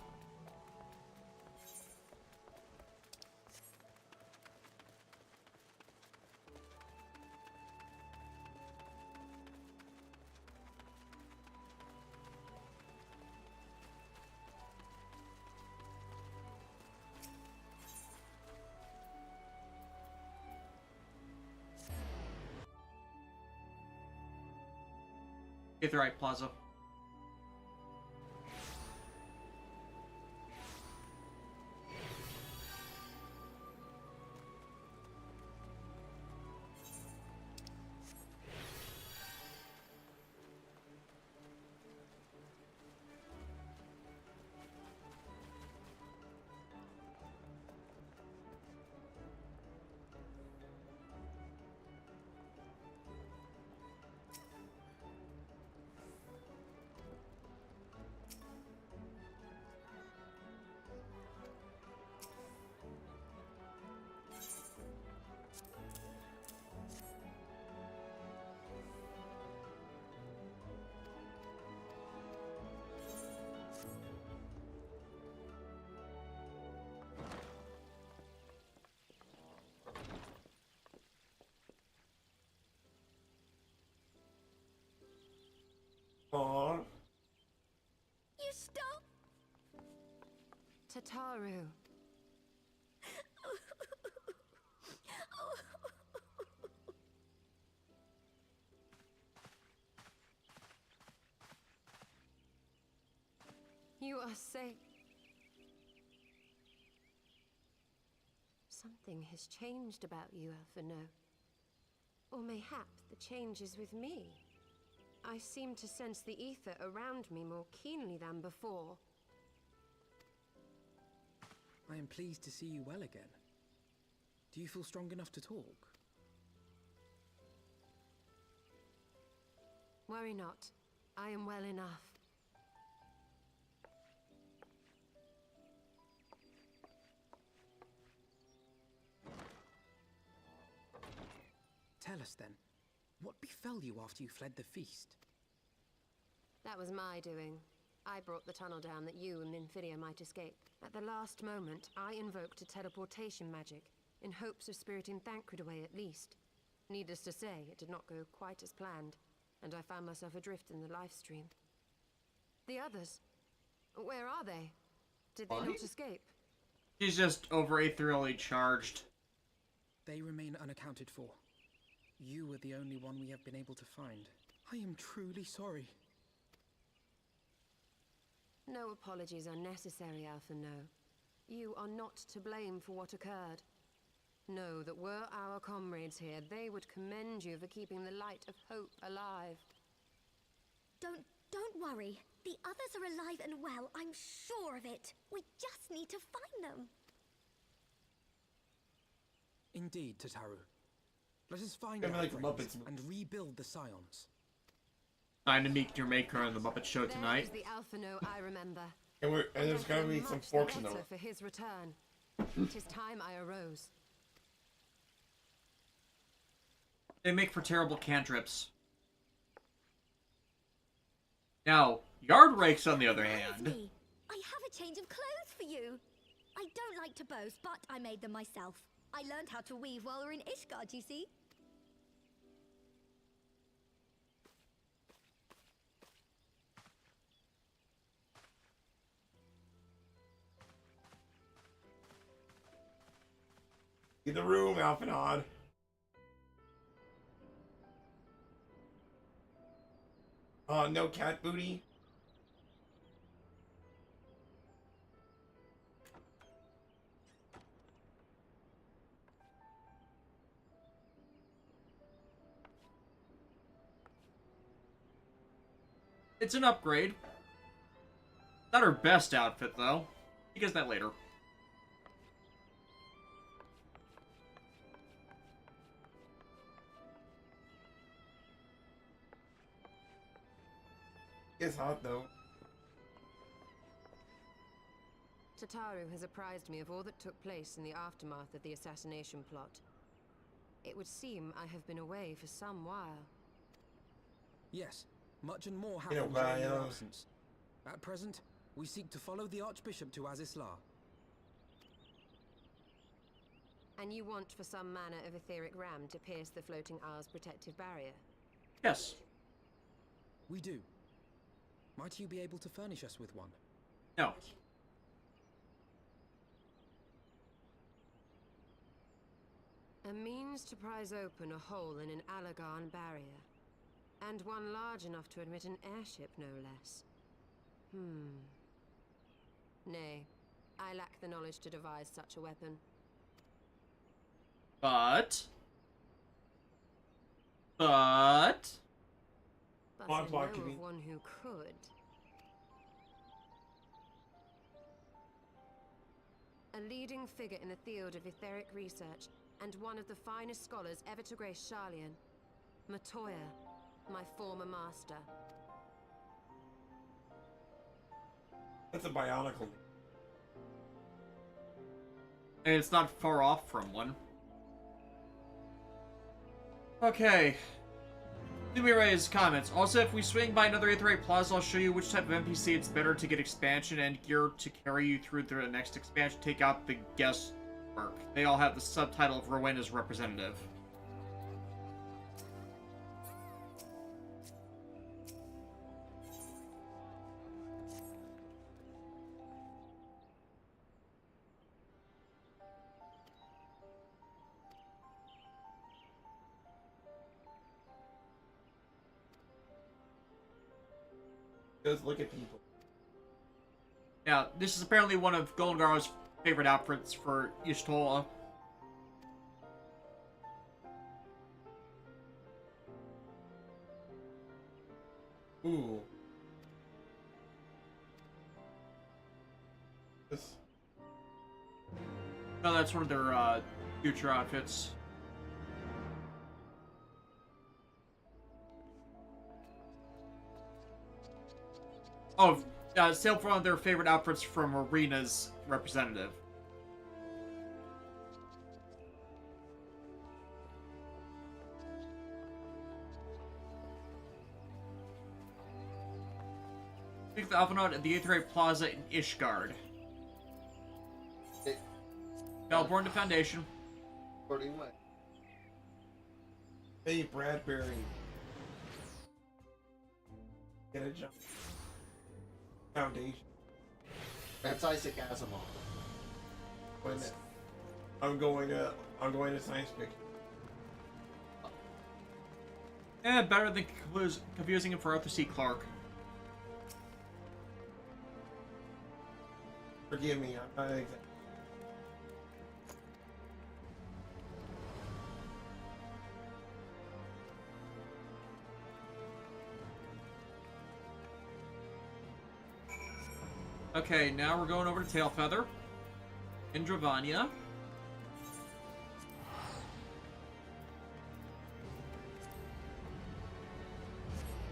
Aetheryte Plaza. Aww. You stop! Tataru. You are safe. Something has changed about you, Alphino. Or mayhap the change is with me. I seem to sense the ether around me more keenly than before. I am pleased to see you well again. Do you feel strong enough to talk? Worry not. I am well enough. Tell us then, what befell you after you fled the feast? That was my doing. I brought the tunnel down that you and Nymphidia might escape. At the last moment, I invoked a teleportation magic, in hopes of spiriting Thancred away at least. Needless to say, it did not go quite as planned, and I found myself adrift in the life stream. The others, where are they? Did they not escape? She's just over ethereally charged. They remain unaccounted for. You are the only one we have been able to find. I am truly sorry. No apologies are necessary, Alphino. You are not to blame for what occurred. Know that were our comrades here, they would commend you for keeping the light of hope alive. Don't worry. The others are alive and well, I'm sure of it. We just need to find them. Indeed, Tataru. Let us find our our friends Muppets and rebuild the Scions. Time to meet your maker on the Muppet Show tonight. There is the Alphino I remember. And there's gotta be some forks in the for his return. It is time I arose. They make for terrible cantrips. Now, Yard Rakes, on the other hand. I have a change of clothes for you. I don't like to boast, but I made them myself. I learned how to weave while we were in Ishgard, you see. In the room, Alphanod. Oh, no cat booty. It's an upgrade. Not her best outfit, though. He gets that later. It's hot, though. Tataru has apprised me of all that took place in the aftermath of the assassination plot. It would seem I have been away for some while. Yes, much and more happened during your absence. At present, we seek to follow the Archbishop to Azisla. And you want for some manner of etheric ram to pierce the floating isle's protective barrier? Yes. We do. Might you be able to furnish us with one? No. A means to prise open a hole in an Alagan barrier. And one large enough to admit an airship, no less. Nay, I lack the knowledge to devise such a weapon. But I know you of mean? one who could. A leading figure in the field of etheric research, and one of the finest scholars ever to grace Sharlayan. Matoya, my former master. That's a bionicle. And it's not far off from one. Okay. Lumire's comments. Also, if we swing by another Aetherite Plaza, I'll show you which type of NPC it's better to get expansion and gear to carry you through the next expansion. Take out the guest work. They all have the subtitle of Rowena's representative. Just look at people. Yeah, this is apparently one of Goldengar's favorite outfits for Y'shtola. Ooh. This. No, that's one of their future outfits. Oh, sale for one of their favorite outfits from Arena's representative. Pick the Alphanode at the Aetherite Plaza in Ishgard. Melbourne to Foundation. According what? Hey, Bradbury. Get a jump. Foundation. That's Isaac Asimov. I'm going to science fiction. Better than confusing him for Arthur C. Clarke. Forgive me, I'm not exactly. Okay, now we're going over to Tailfeather. In Dravania.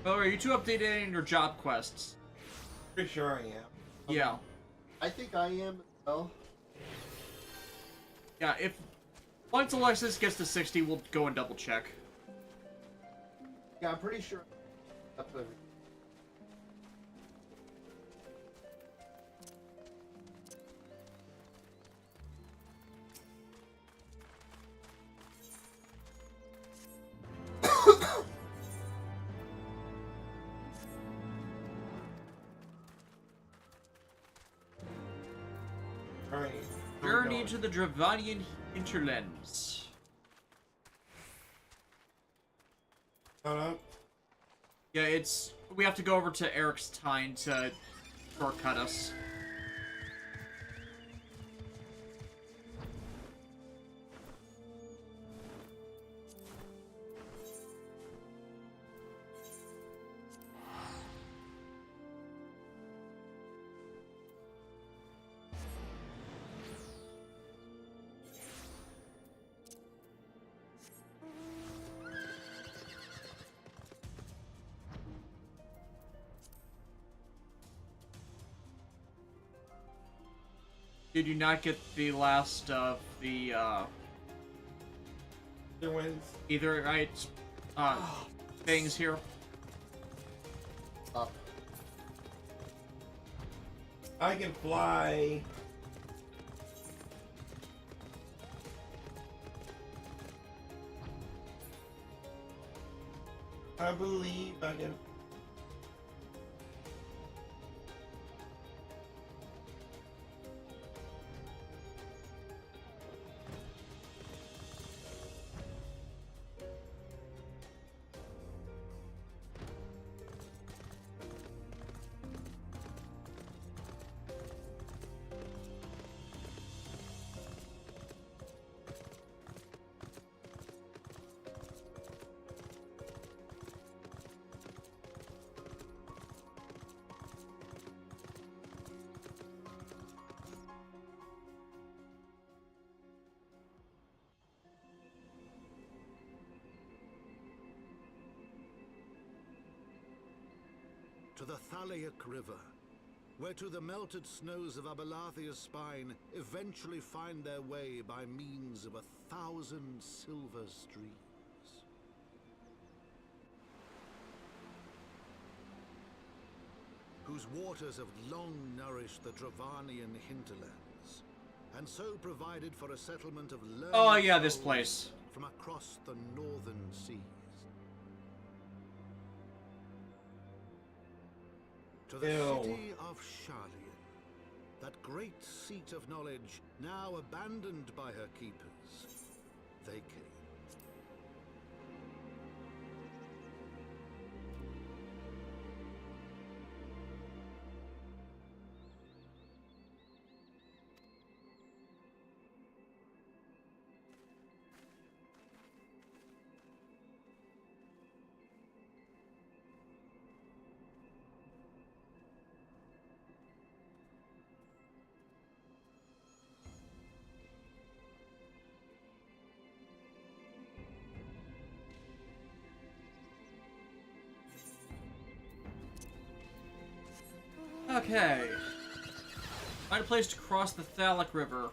By the way, are you two updated in your job quests? Pretty sure I am. Yeah. I think I am as well. Yeah, once Alexis gets to 60, we'll go and double check. Yeah, I'm pretty sure. Journey to the Dravanian Hinterlands. No. Yeah, it's... We have to go over to Eric's Tine to shortcut us. Did you not get the last of the, Either right, things here? Up. I can fly. I believe I can. To the Thalaic River, where to the melted snows of Abelathia's spine eventually find their way by means of 1,000 silver streams. Whose waters have long nourished the Dravanian hinterlands, and so provided for a settlement of learned Oh yeah, this souls place. from across the northern seas. To the city of Sharlian, that great seat of knowledge, now abandoned by her keepers, they came. Okay. Find a place to cross the Thalaic River.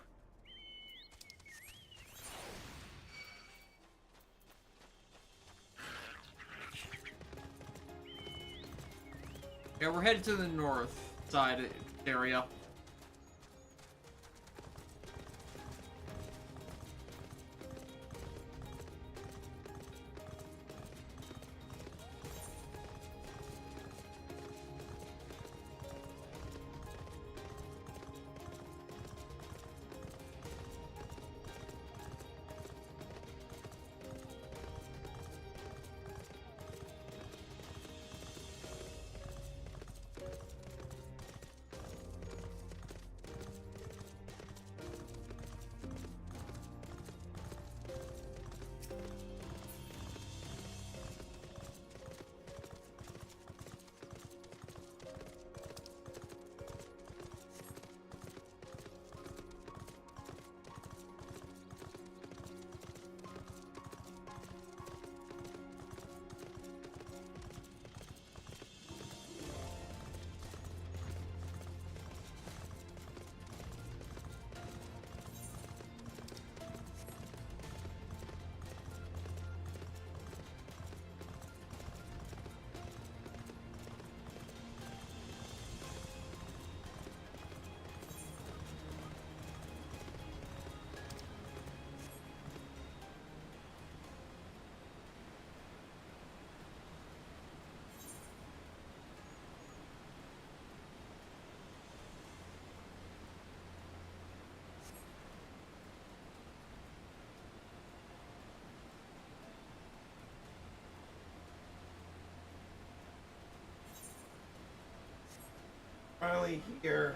Yeah, we're headed to the north side area. Finally here.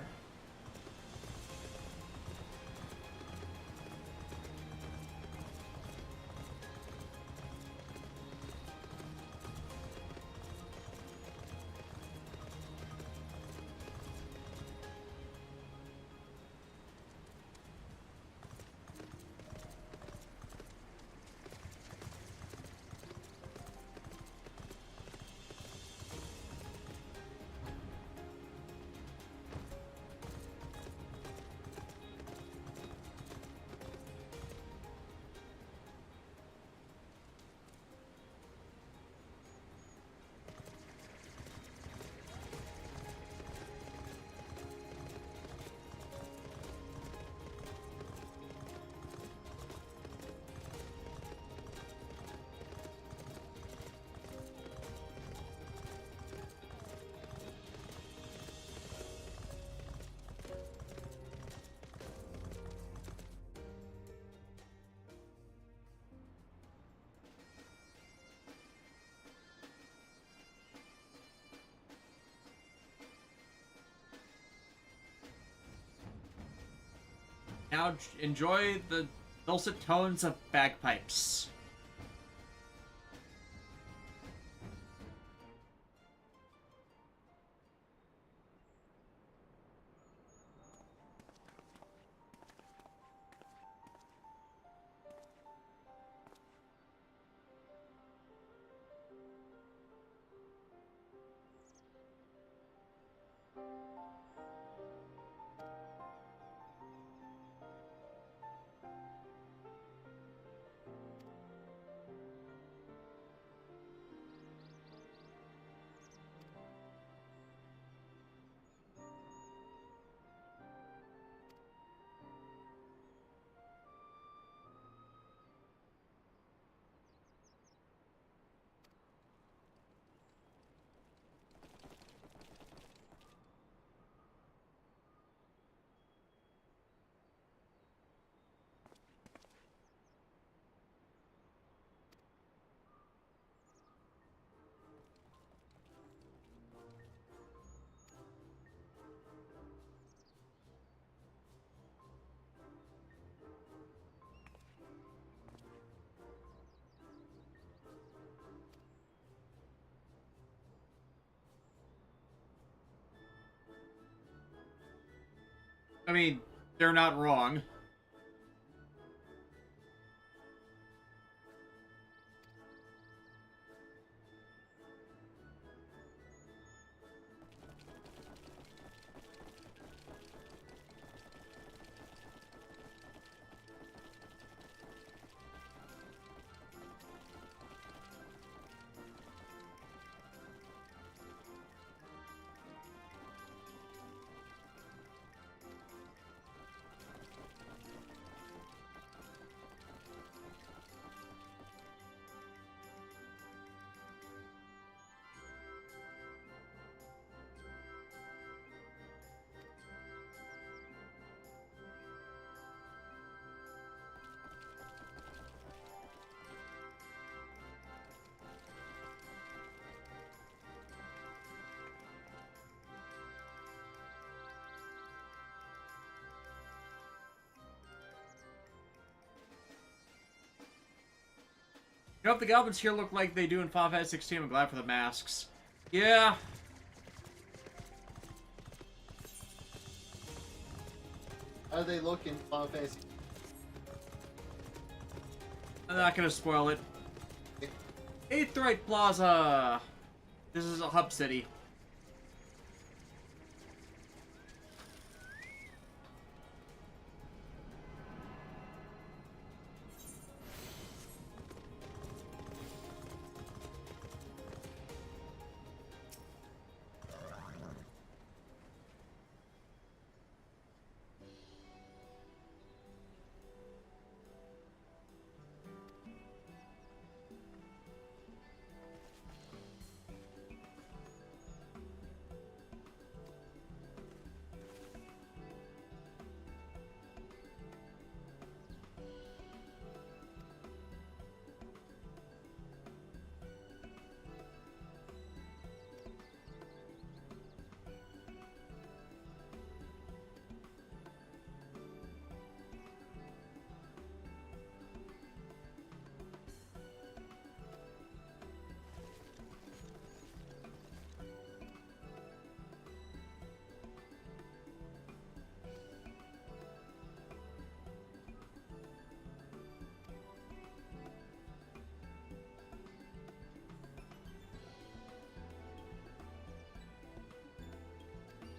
Now enjoy the dulcet tones of bagpipes. I mean, they're not wrong. You know, if the goblins here look like they do in Final Fantasy 16, I'm glad for the masks. Yeah. How do they look in Final Fantasy? I'm not gonna spoil it. Aetheryte Plaza! This is a hub city.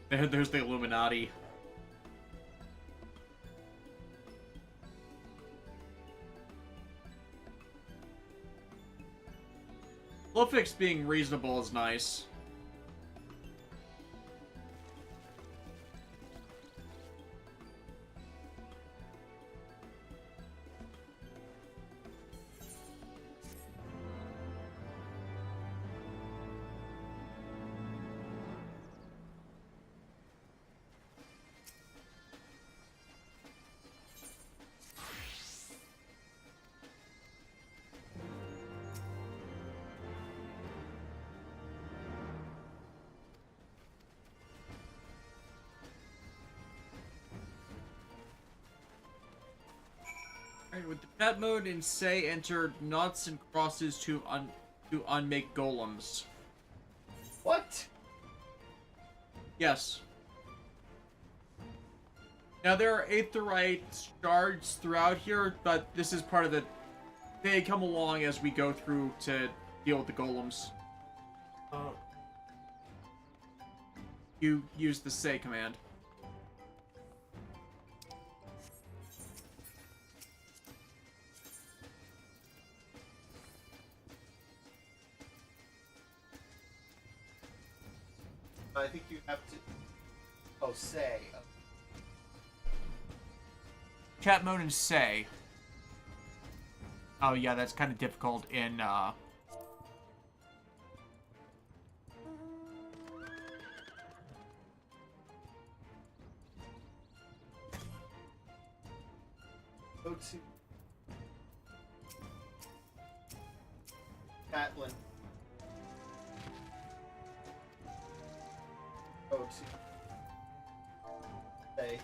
There's the Illuminati. Lufix being reasonable is nice. With the chat mode in say, enter knots and crosses to unmake golems. What? Yes. Now there are aetheryte shards throughout here, but this is part of the. They come along as we go through to deal with the golems. You use the say command. I think you have to. Oh, say. Chat mode and say. Oh yeah, that's kind of difficult in Go to Catlin. Go to say.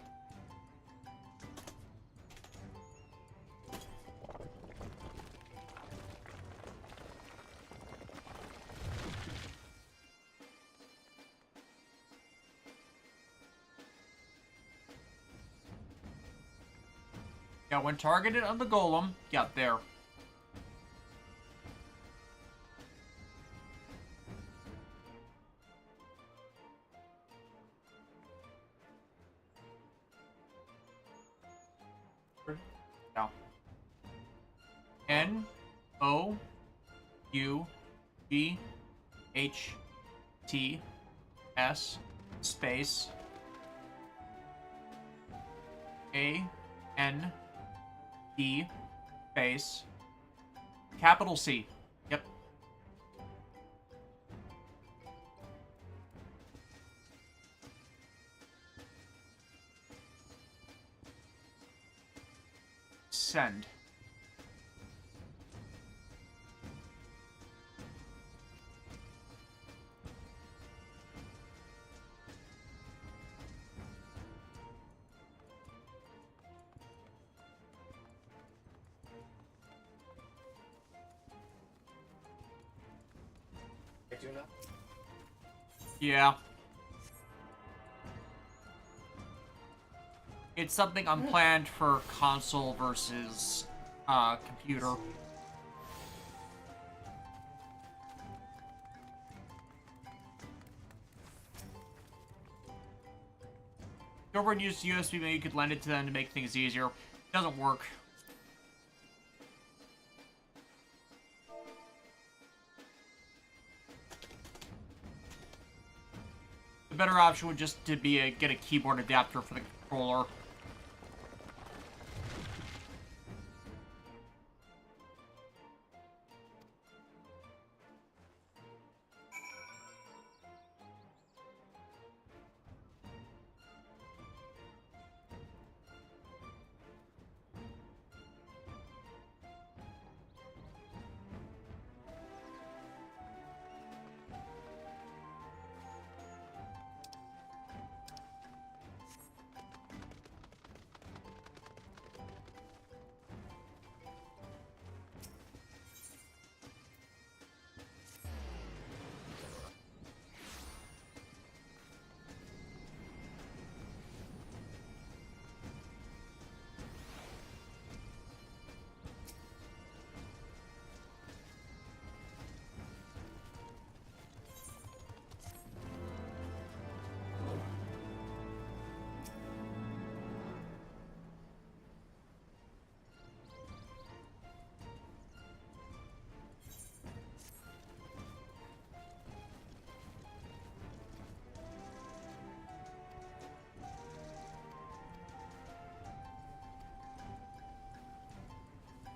Yeah, when targeted on the golem, yeah, there. Now. N O U G H T S space A N D space capital C. Yep. Send. I do not. Yeah. It's something unplanned for console versus computer. If you ever used USB, maybe you could lend it to them to make things easier. It doesn't work. The better option would just to be get a keyboard adapter for the controller.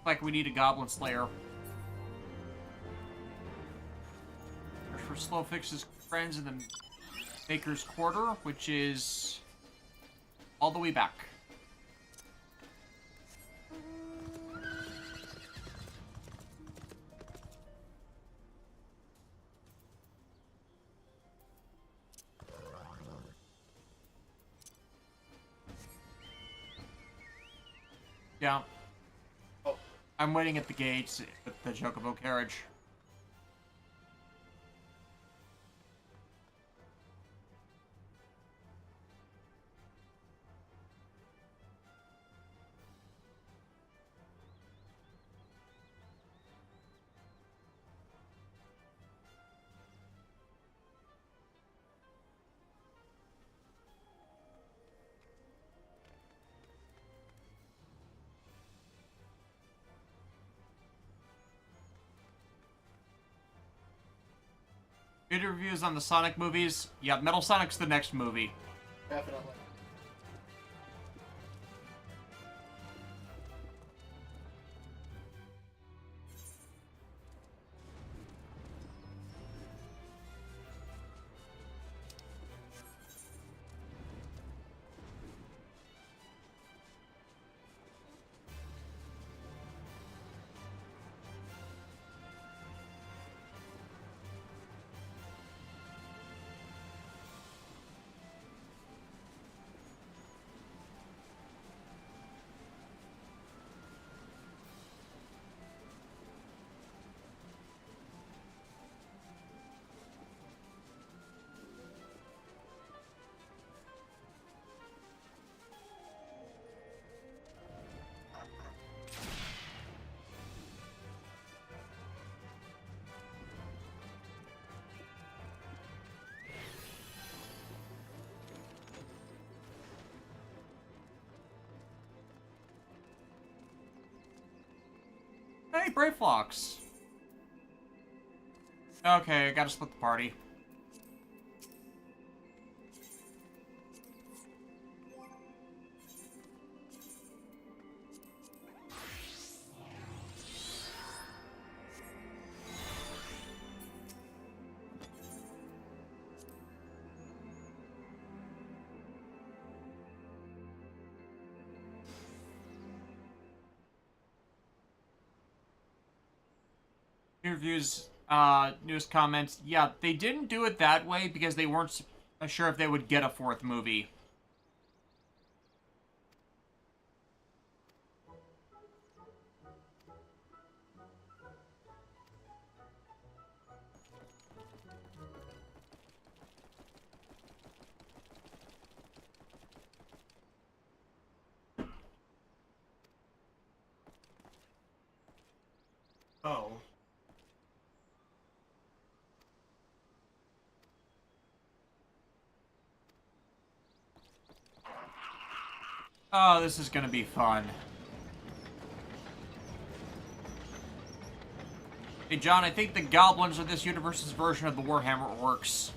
like we need a Goblin Slayer. For Slowfix's friends in the Maker's Quarter, which is all the way back. Yeah. Oh. I'm waiting at the gates with the Chocobo carriage. Video reviews on the Sonic movies. Yeah, Metal Sonic's the next movie. Definitely. Hey, Brave Fox. Okay, I gotta split the party. Reviews, news comments. Yeah, they didn't do it that way because they weren't sure if they would get a fourth movie. Oh. Oh, this is gonna be fun. Hey, John, I think the goblins are this universe's version of the Warhammer orcs.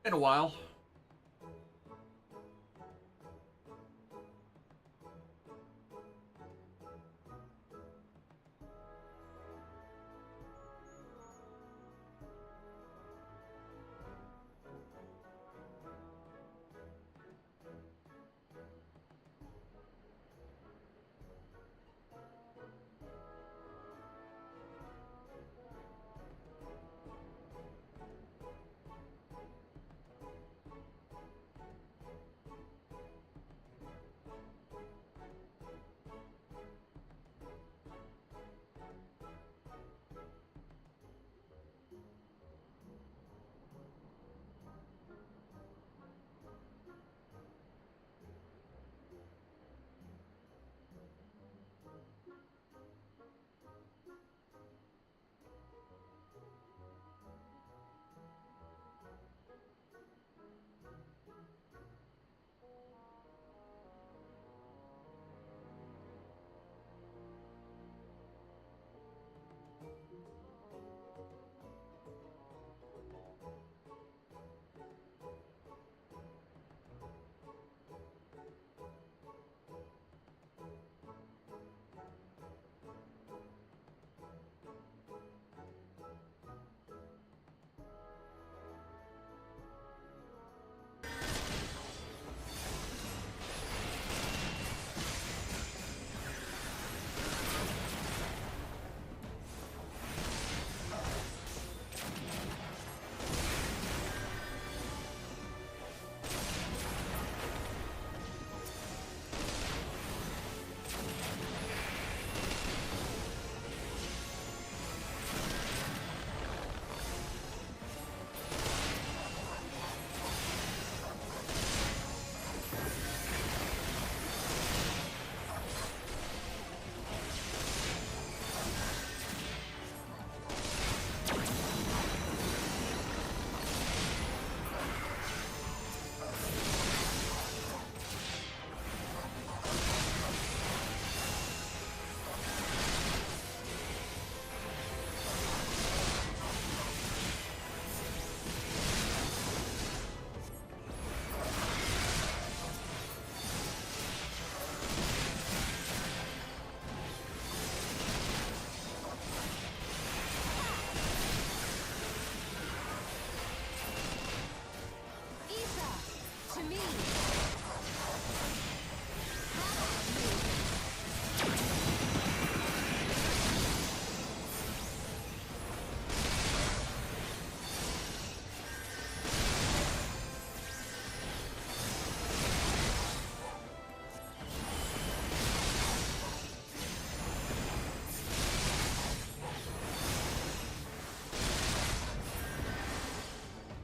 Been a while.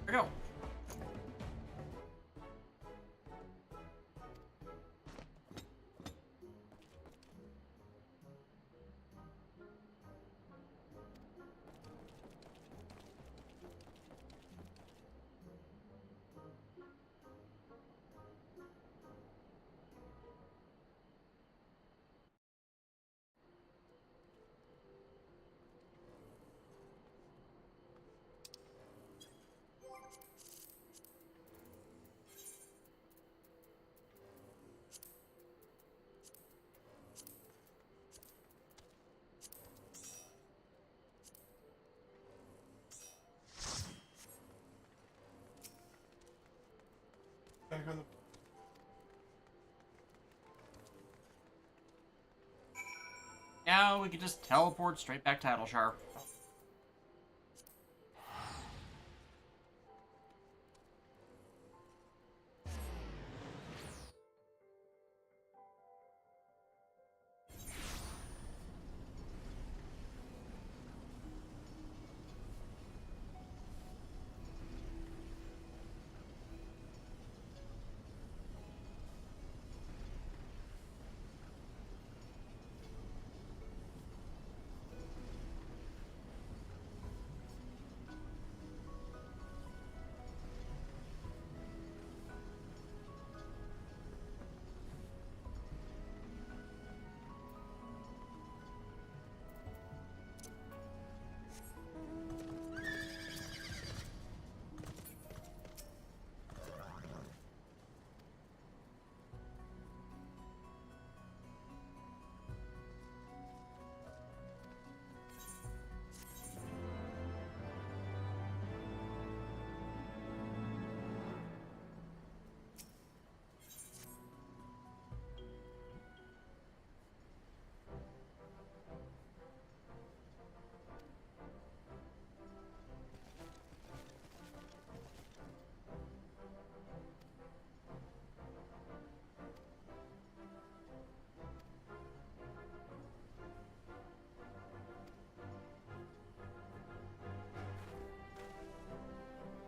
Go. Now we can just teleport straight back to Adalshar.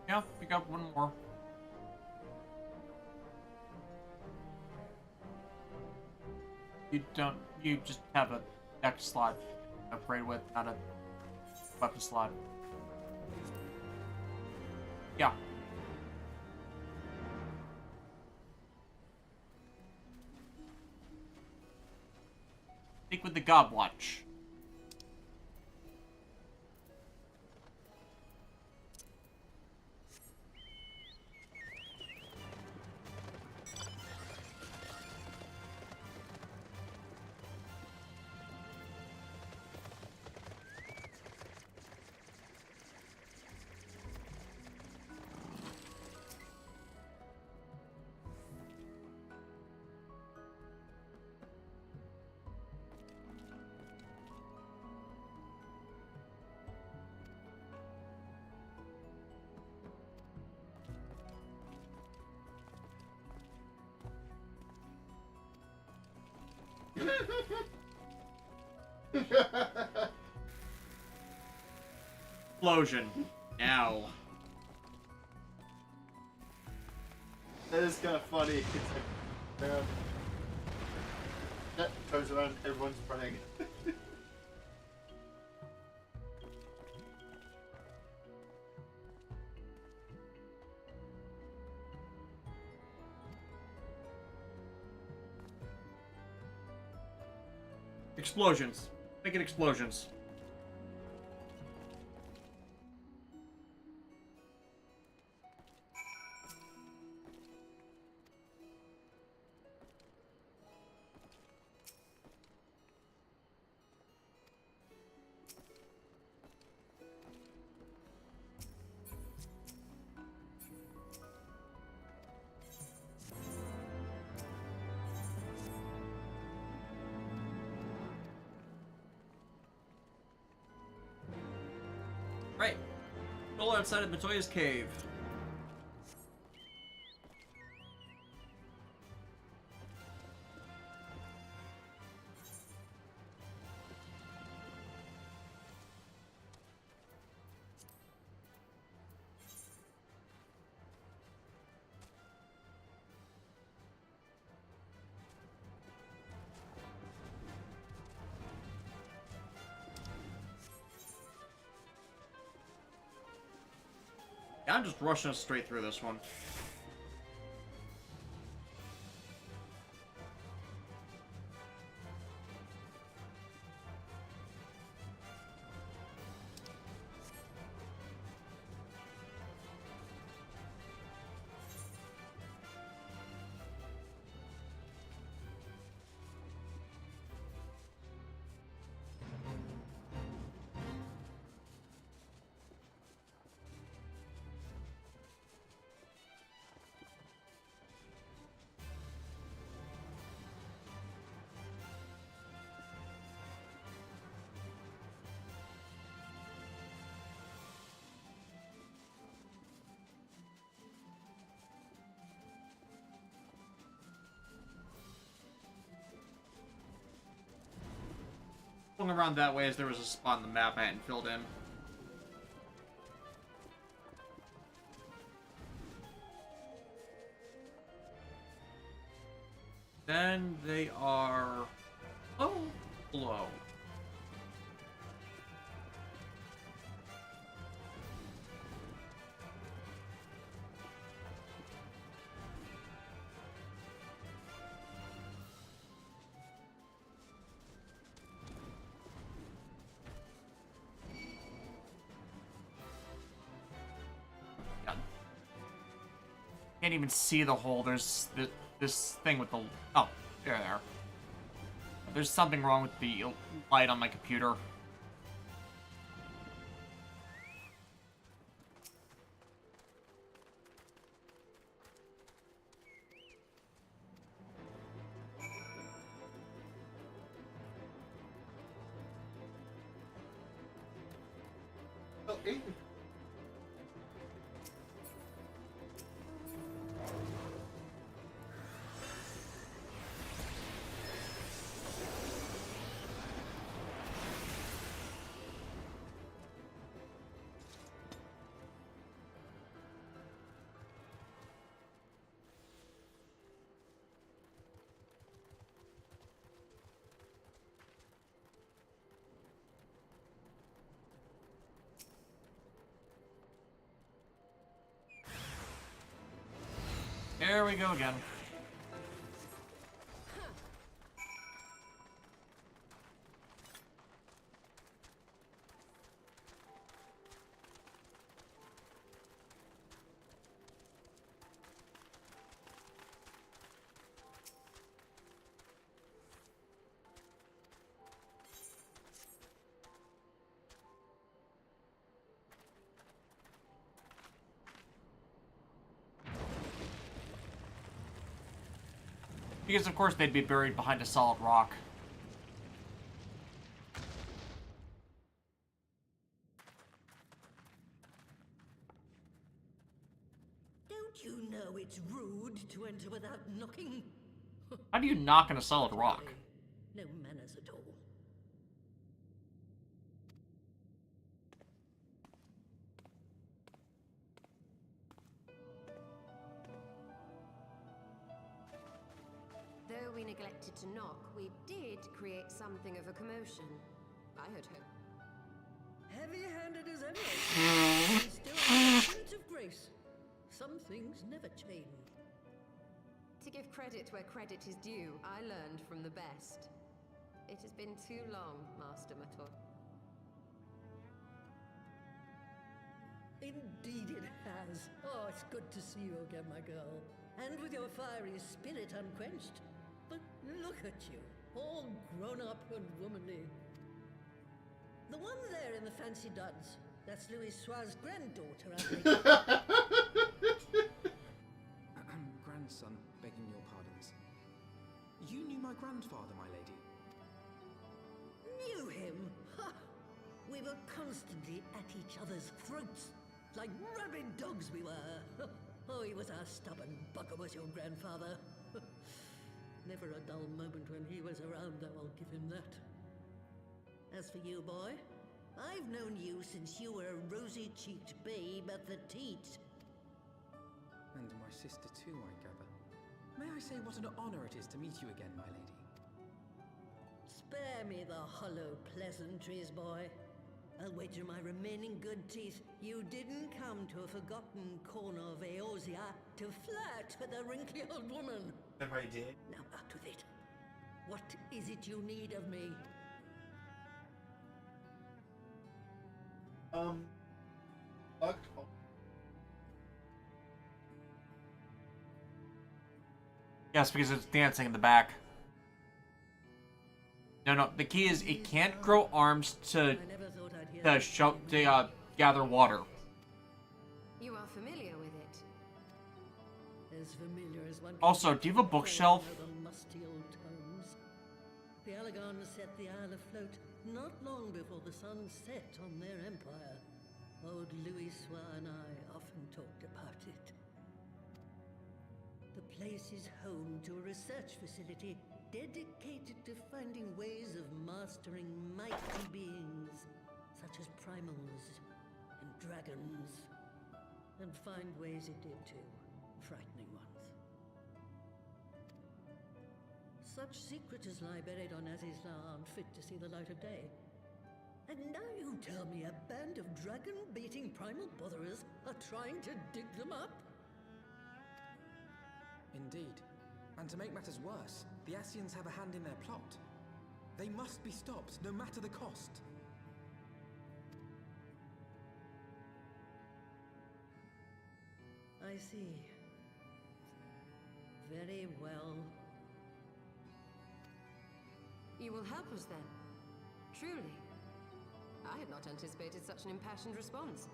Yeah, we got one more. You just have a deck slot to upgrade with, not a weapon slot. Yeah. Stick with the Gobwatch. Explosion. Now. That is kind of funny. It's like, that goes around, everyone's running. Explosions. Make it explosions. Right. All outside of Matoya's cave. Yeah, I'm just rushing us straight through this one. Going around that way as there was a spot on the map I hadn't filled in. Then they are... Oh, below. Can't even see the hole. There's this thing with the... Oh, there. There's something wrong with the light on my computer. Oh, Aiden. There we go again. Because, of course, they'd be buried behind a solid rock. Don't you know it's rude to enter without knocking? How do you knock on a solid rock? No manners at all. Though we neglected to knock, we did create something of a commotion. I had hoped. Heavy-handed as ever, still a sense of grace. Some things never change. To give credit where credit is due, I learned from the best. It has been too long, Master Mator. Indeed it has. Oh, it's good to see you again, my girl. And with your fiery spirit unquenched. But look at you, all grown up and womanly. The one there in the fancy duds, that's Louis Soir's granddaughter, I think. Grandson, begging your pardons. You knew my grandfather, my lady? Knew him? Ha! We were constantly at each other's throats, like rabid dogs we were. Oh, he was a stubborn bugger, was your grandfather. Never a dull moment when he was around, though, I'll give him that. As for you, boy, I've known you since you were a rosy-cheeked babe at the teat. And my sister too, I gather. May I say what an honor it is to meet you again, my lady? Spare me the hollow pleasantries, boy. I'll wager my remaining good teeth you didn't come to a forgotten corner of Eorzea to flirt with a wrinkly old woman. If I did. Now out with it. What is it you need of me? Fuck. Yes, because it's dancing in the back. No, the key is it can't grow arms to gather water. You are familiar with it. As familiar as one. Also, do you have a bookshelf? The musty old tomes. The Alagons set the Isle afloat not long before the sun set on their empire. Old Louis Soir and I often talked about it. The place is home to a research facility dedicated to finding ways of mastering mighty beings, such as primals and dragons. And find ways it did too, frightening ones. Such secrets as lie buried on Azizla aren't fit to see the light of day. And now you tell me a band of dragon-baiting primal botherers are trying to dig them up? Indeed. And to make matters worse, the Ascians have a hand in their plot. They must be stopped, no matter the cost. I see. Very well. You will help us then? Truly? I had not anticipated such an impassioned response.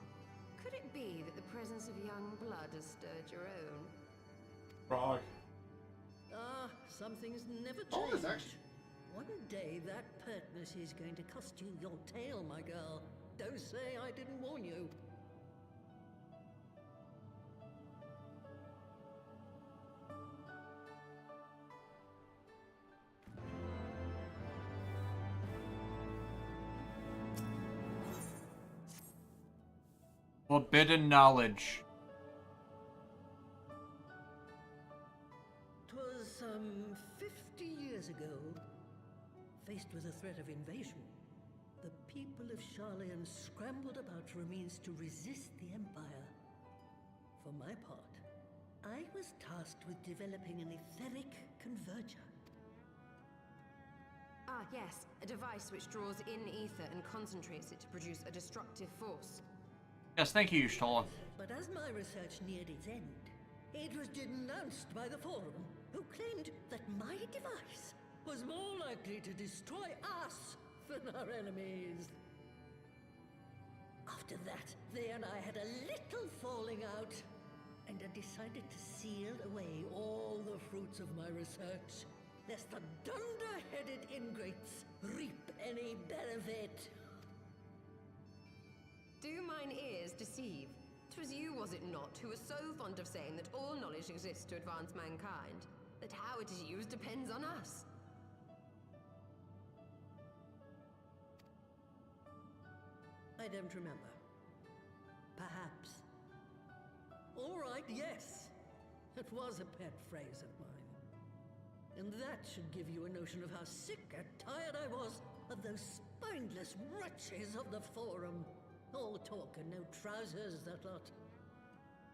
Could it be that the presence of young blood has stirred your own? Frog. Ah, some things never Oh, change. it's actually... One day that pertness is going to cost you your tail, my girl. Don't say I didn't warn you. Forbidden knowledge. 'Twas some 50 years ago. Faced with the threat of invasion, the people of Sharlayan scrambled about for a means to resist the Empire. For my part, I was tasked with developing an etheric converger. Ah, yes. A device which draws in ether and concentrates it to produce a destructive force. Yes, thank you, Y'shtola. But as my research neared its end, it was denounced by the Forum, who claimed that my device was more likely to destroy us than our enemies. After that, they and I had a little falling out, and I decided to seal away all the fruits of my research, lest the dunder-headed ingrates reap any benefit. Do mine ears deceive? 'Twas you, was it not, who was so fond of saying that all knowledge exists to advance mankind, that how it is used depends on us. I don't remember. Perhaps. All right, yes. It was a pet phrase of mine. And that should give you a notion of how sick and tired I was of those spineless wretches of the Forum. All talk and no trousers, that lot.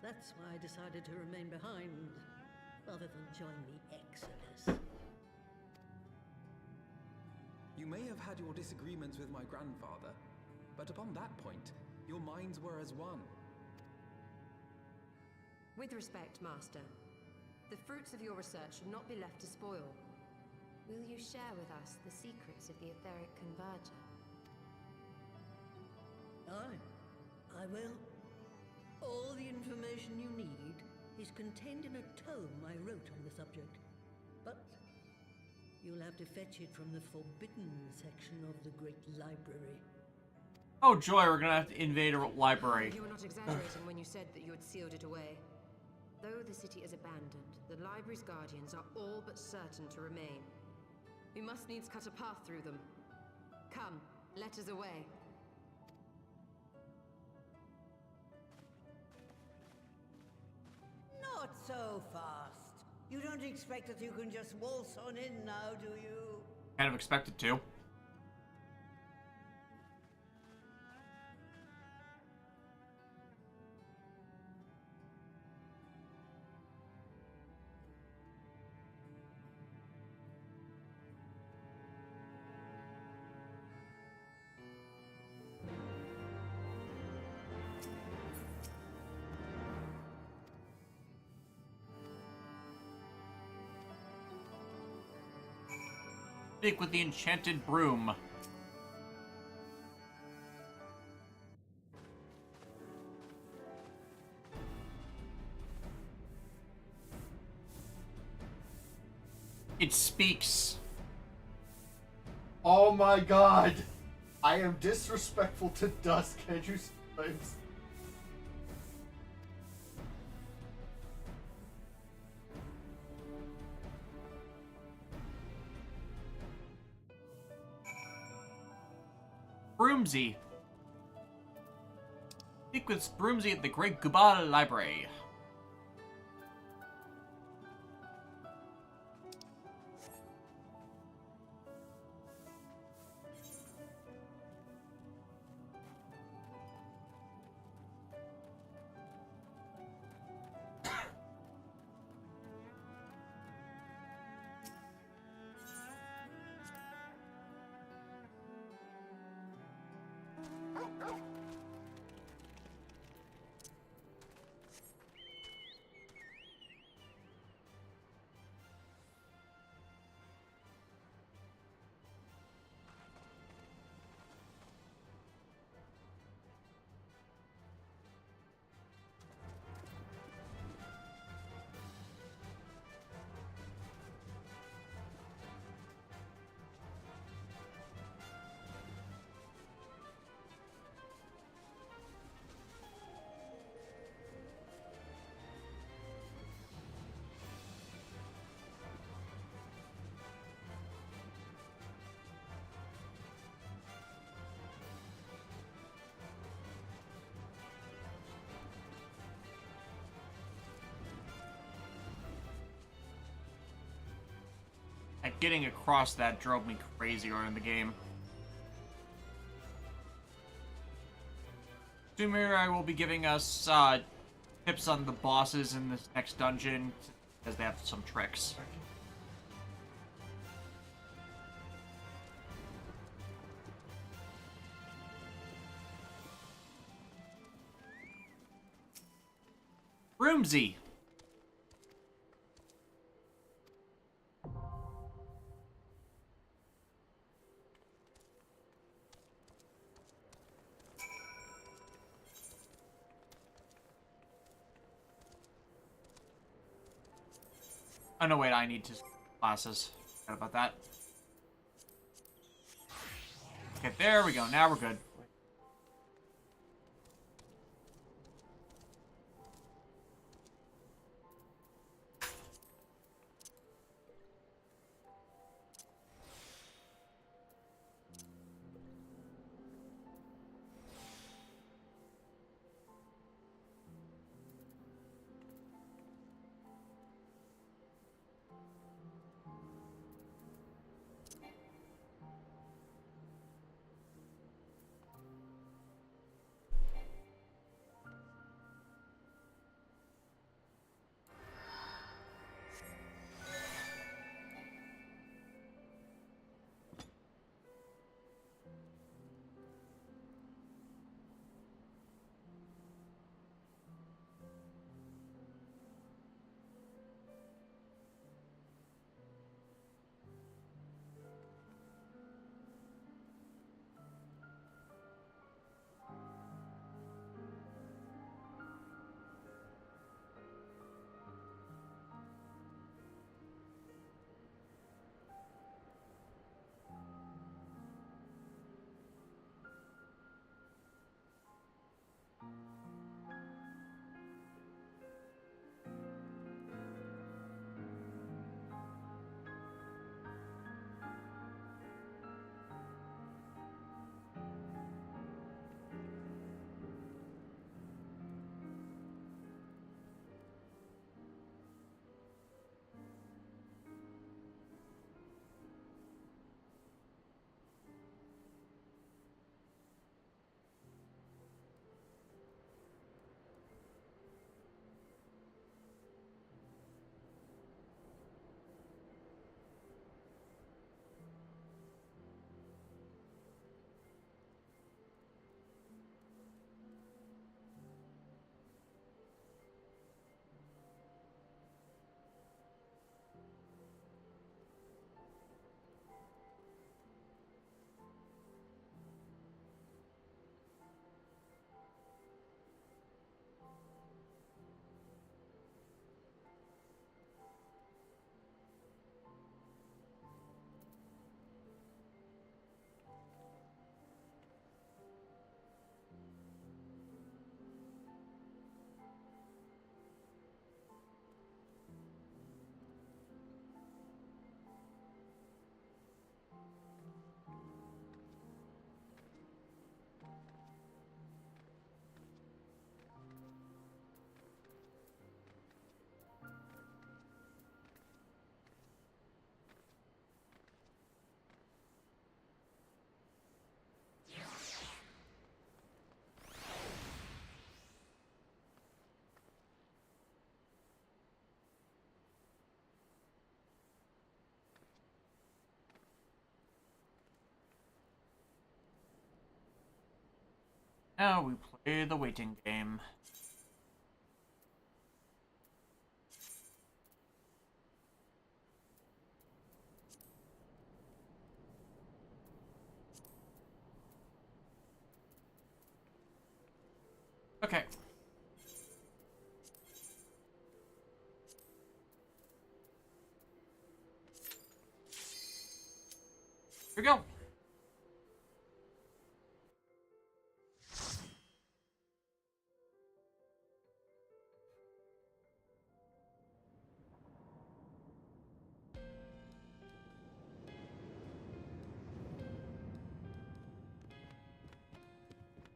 That's why I decided to remain behind, rather than join the Exodus. You may have had your disagreements with my grandfather, but upon that point, your minds were as one. With respect, Master, the fruits of your research should not be left to spoil. Will you share with us the secrets of the etheric converger? I will. All the information you need is contained in a tome I wrote on the subject. But you'll have to fetch it from the forbidden section of the Great Library. Oh joy, we're gonna have to invade a library. You were not exaggerating when you said that you had sealed it away. Though the city is abandoned, the library's guardians are all but certain to remain. We must needs cut a path through them. Come, let us away. Not so fast. You don't expect that you can just waltz on in now, do you? Kind of expected to. Speak with the enchanted broom. It speaks. Oh my god! I am disrespectful to dust, can't you sometimes? Broomsy. Speak with Broomsy at the Great Gubal Library. Getting across that drove me crazy early in the game. Sumira will be giving us tips on the bosses in this next dungeon, because they have some tricks. Roomsy. Oh no, wait, I need to classes. Forgot about that. Okay, there we go. Now we're good. Now we play the waiting game. Okay. Here we go.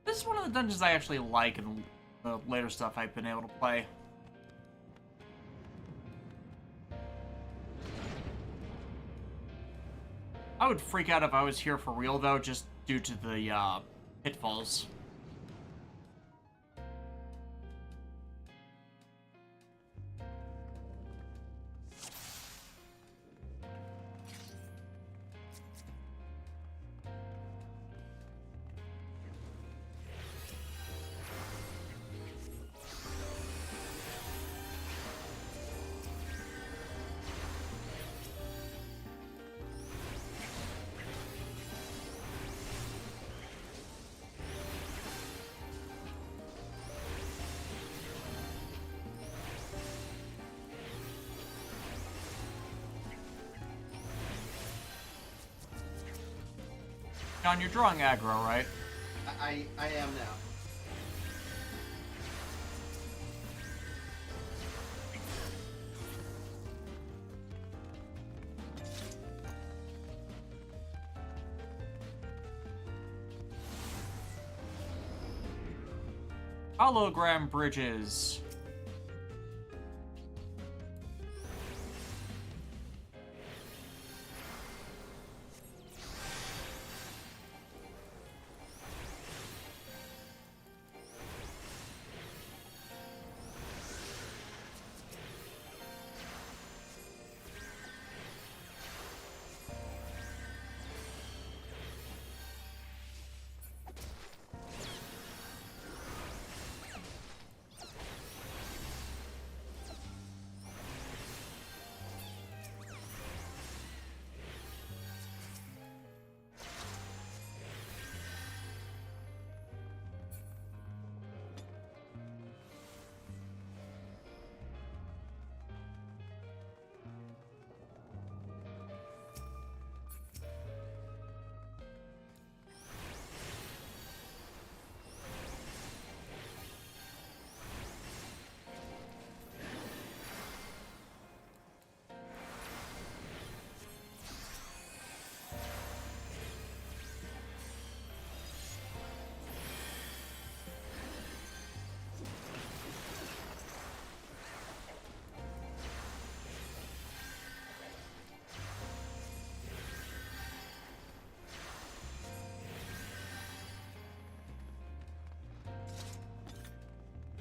This is one of the dungeons I actually like in the later stuff I've been able to play. I would freak out if I was here for real, though, just due to the pitfalls. John, you're drawing aggro, right? I am now. Hologram bridges.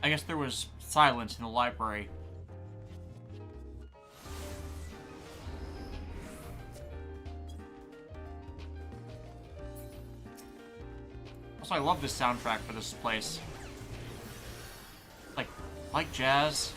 I guess there was silence in the library. Also, I love this soundtrack for this place. Like jazz.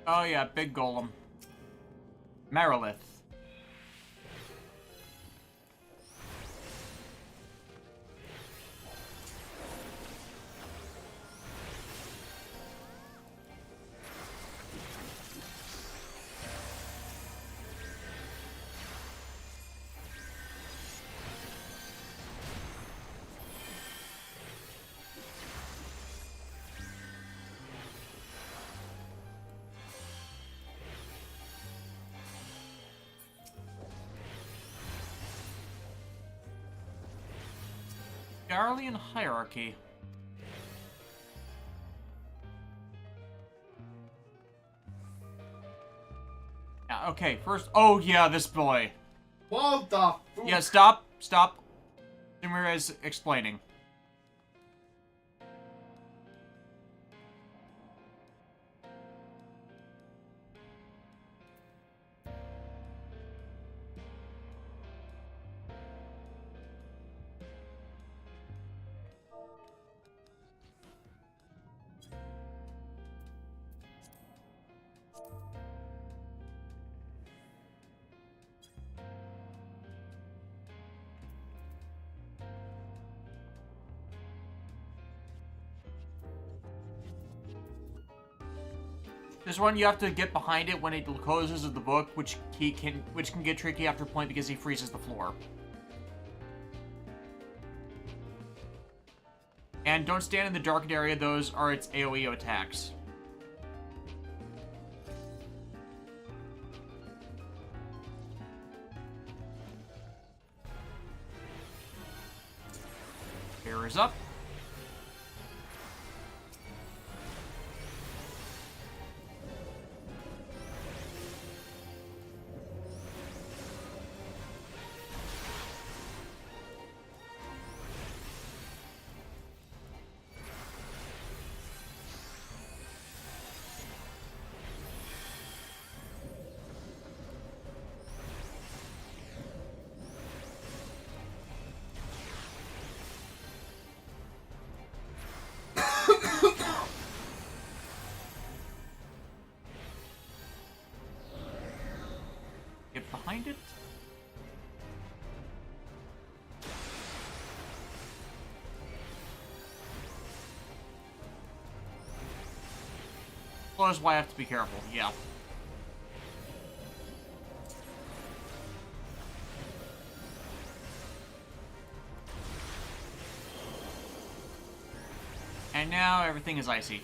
Oh yeah, big golem. Merilith. Garlean hierarchy. Yeah, okay, first. Oh, yeah, this boy. What the fuck? Yeah, stop. Simura is explaining. This one you have to get behind it when it closes the book, which can get tricky after a point because he freezes the floor. And don't stand in the darkened area; those are its AoE attacks. Here is up. Well, that's why I have to be careful, yeah. And now everything is icy.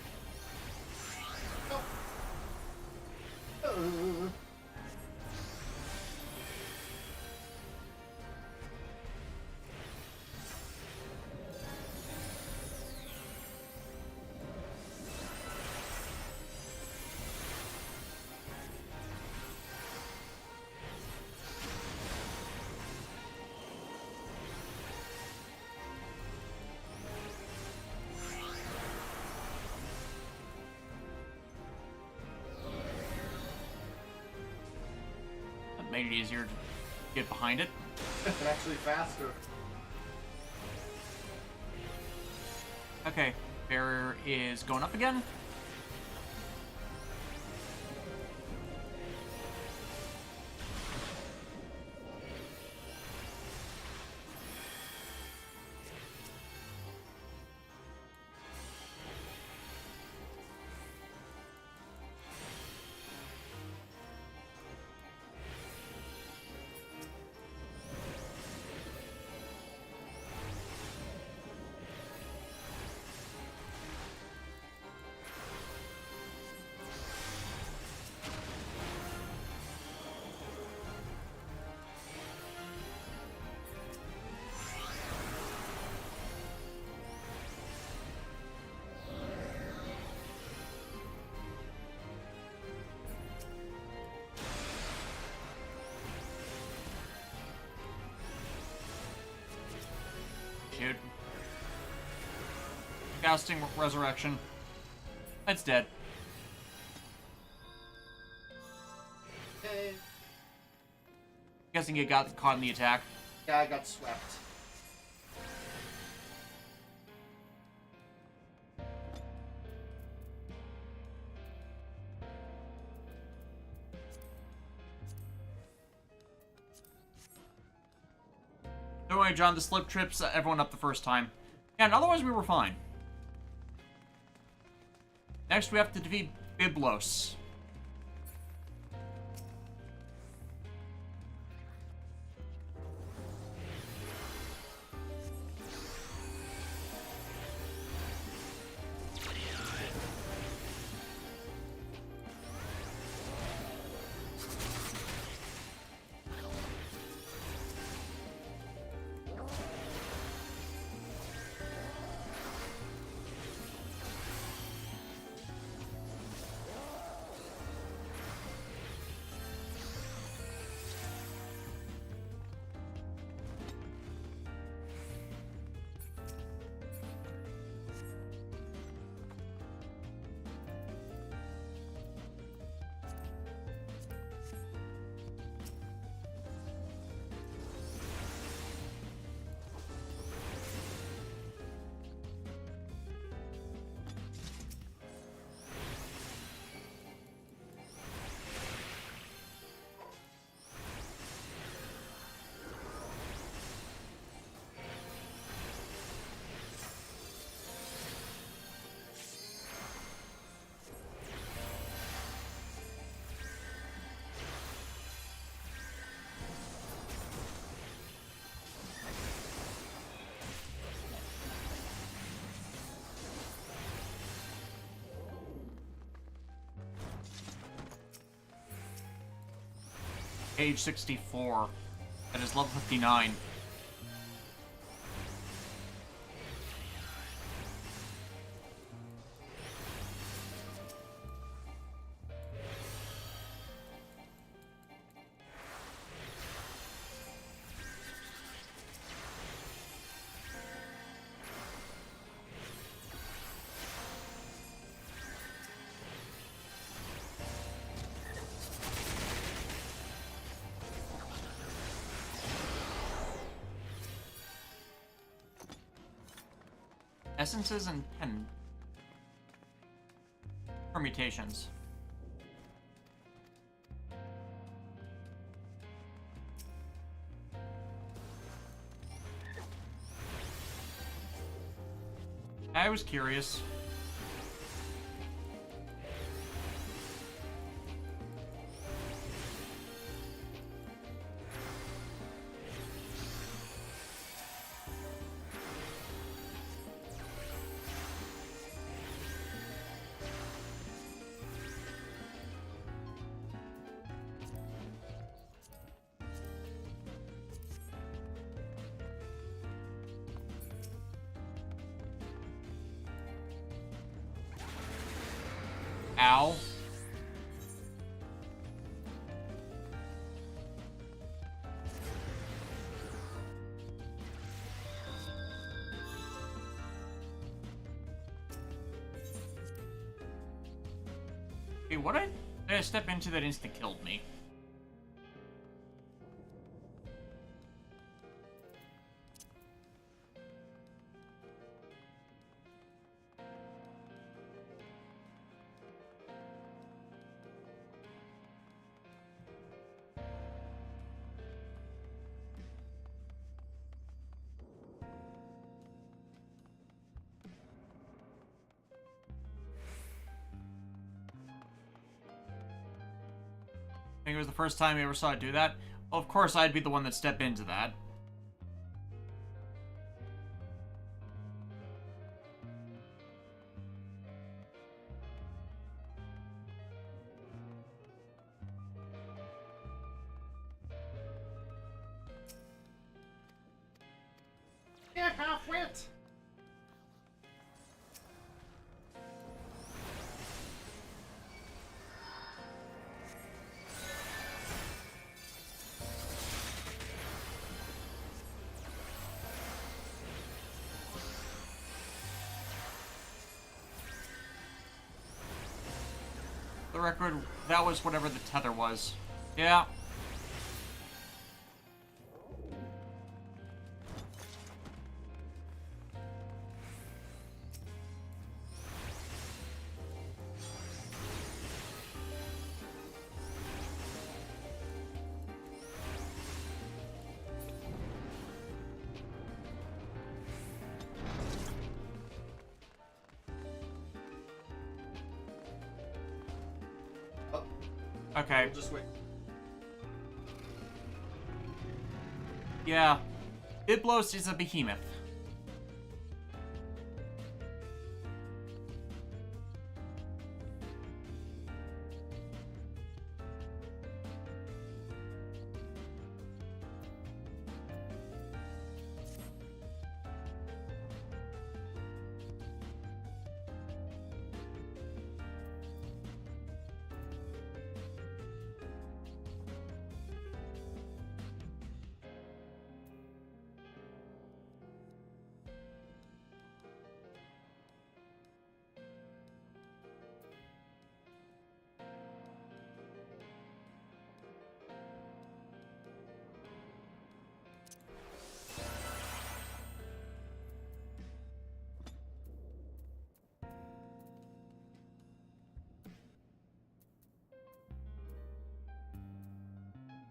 Made it easier to get behind it. Actually faster. Okay, barrier is going up again. Shoot. Casting Resurrection. That's dead. Okay. Guessing it got caught in the attack. Yeah, I got swept. Don't worry, John, the slip trips everyone up the first time. And otherwise we were fine. Next we have to defeat Byblos. Age 64. That is level 59. Essences and pen permutations. I was curious. Ow. Hey, what did I step into that insta-killed me? I think it was the first time I ever saw it do that. Well, of course, I'd be the one that stepped into that. Yeah, half-wit! The record, that was whatever the tether was. Yeah. Okay. Just wait. Yeah. Biblos is a behemoth.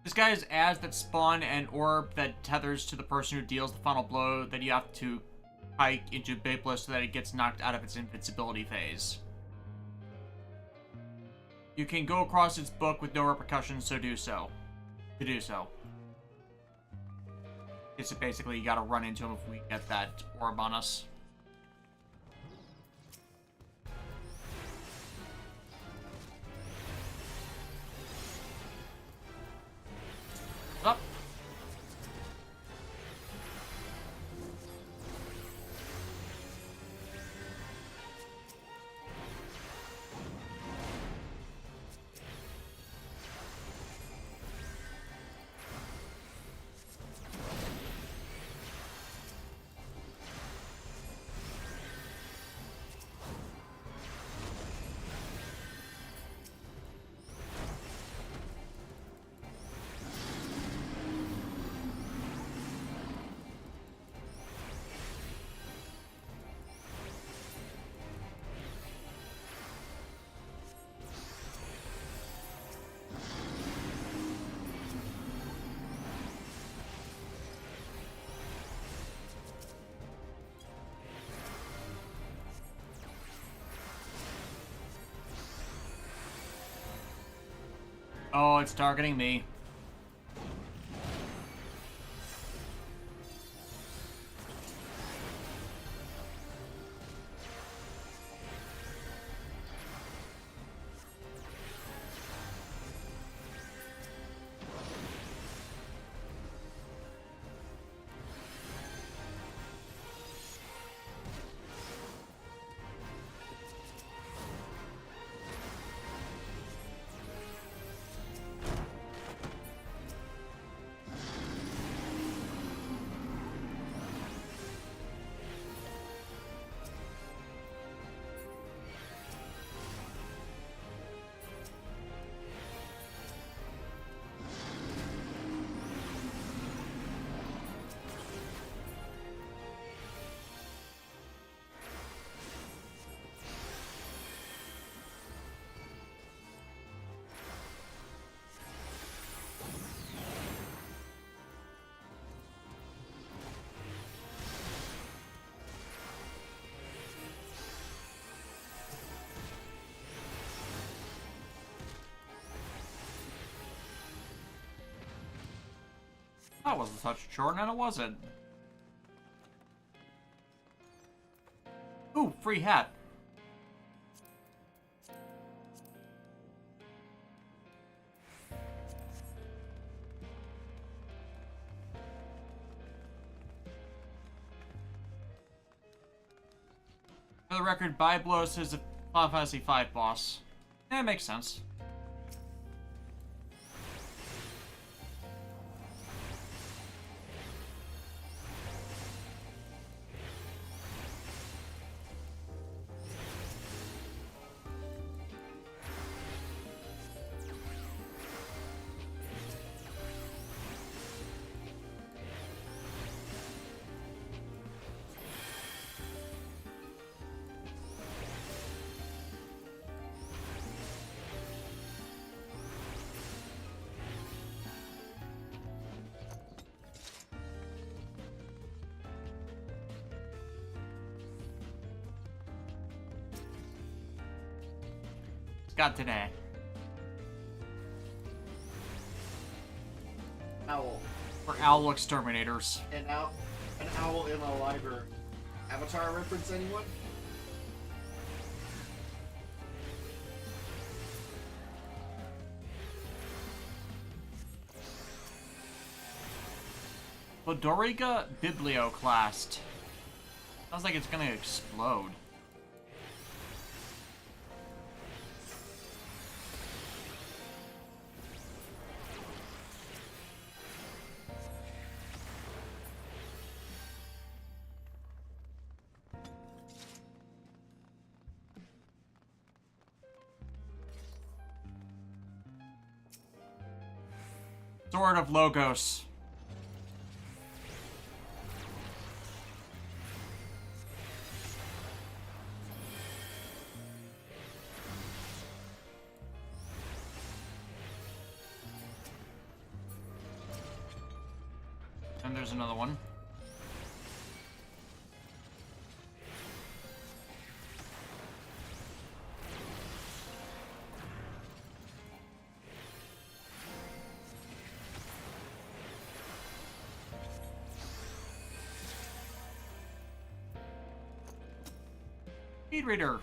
This guy has ads that spawn an orb that tethers to the person who deals the final blow that you have to hike into Biblos so that it gets knocked out of its invincibility phase. You can go across its book with no repercussions, so do so. To do so. It's basically you gotta run into him if we get that orb on us. Up. Oh, it's targeting me. That wasn't such a chore, and it wasn't. Ooh, free hat. For the record, Byblos is a Final Fantasy V boss. Yeah, it makes sense. Got today. Owl. For owl exterminators. An owl in a library. Avatar reference, anyone? Lodoriga Biblioclast. Sounds like it's gonna explode. Sword of Logos. And there's another one. Speed reader.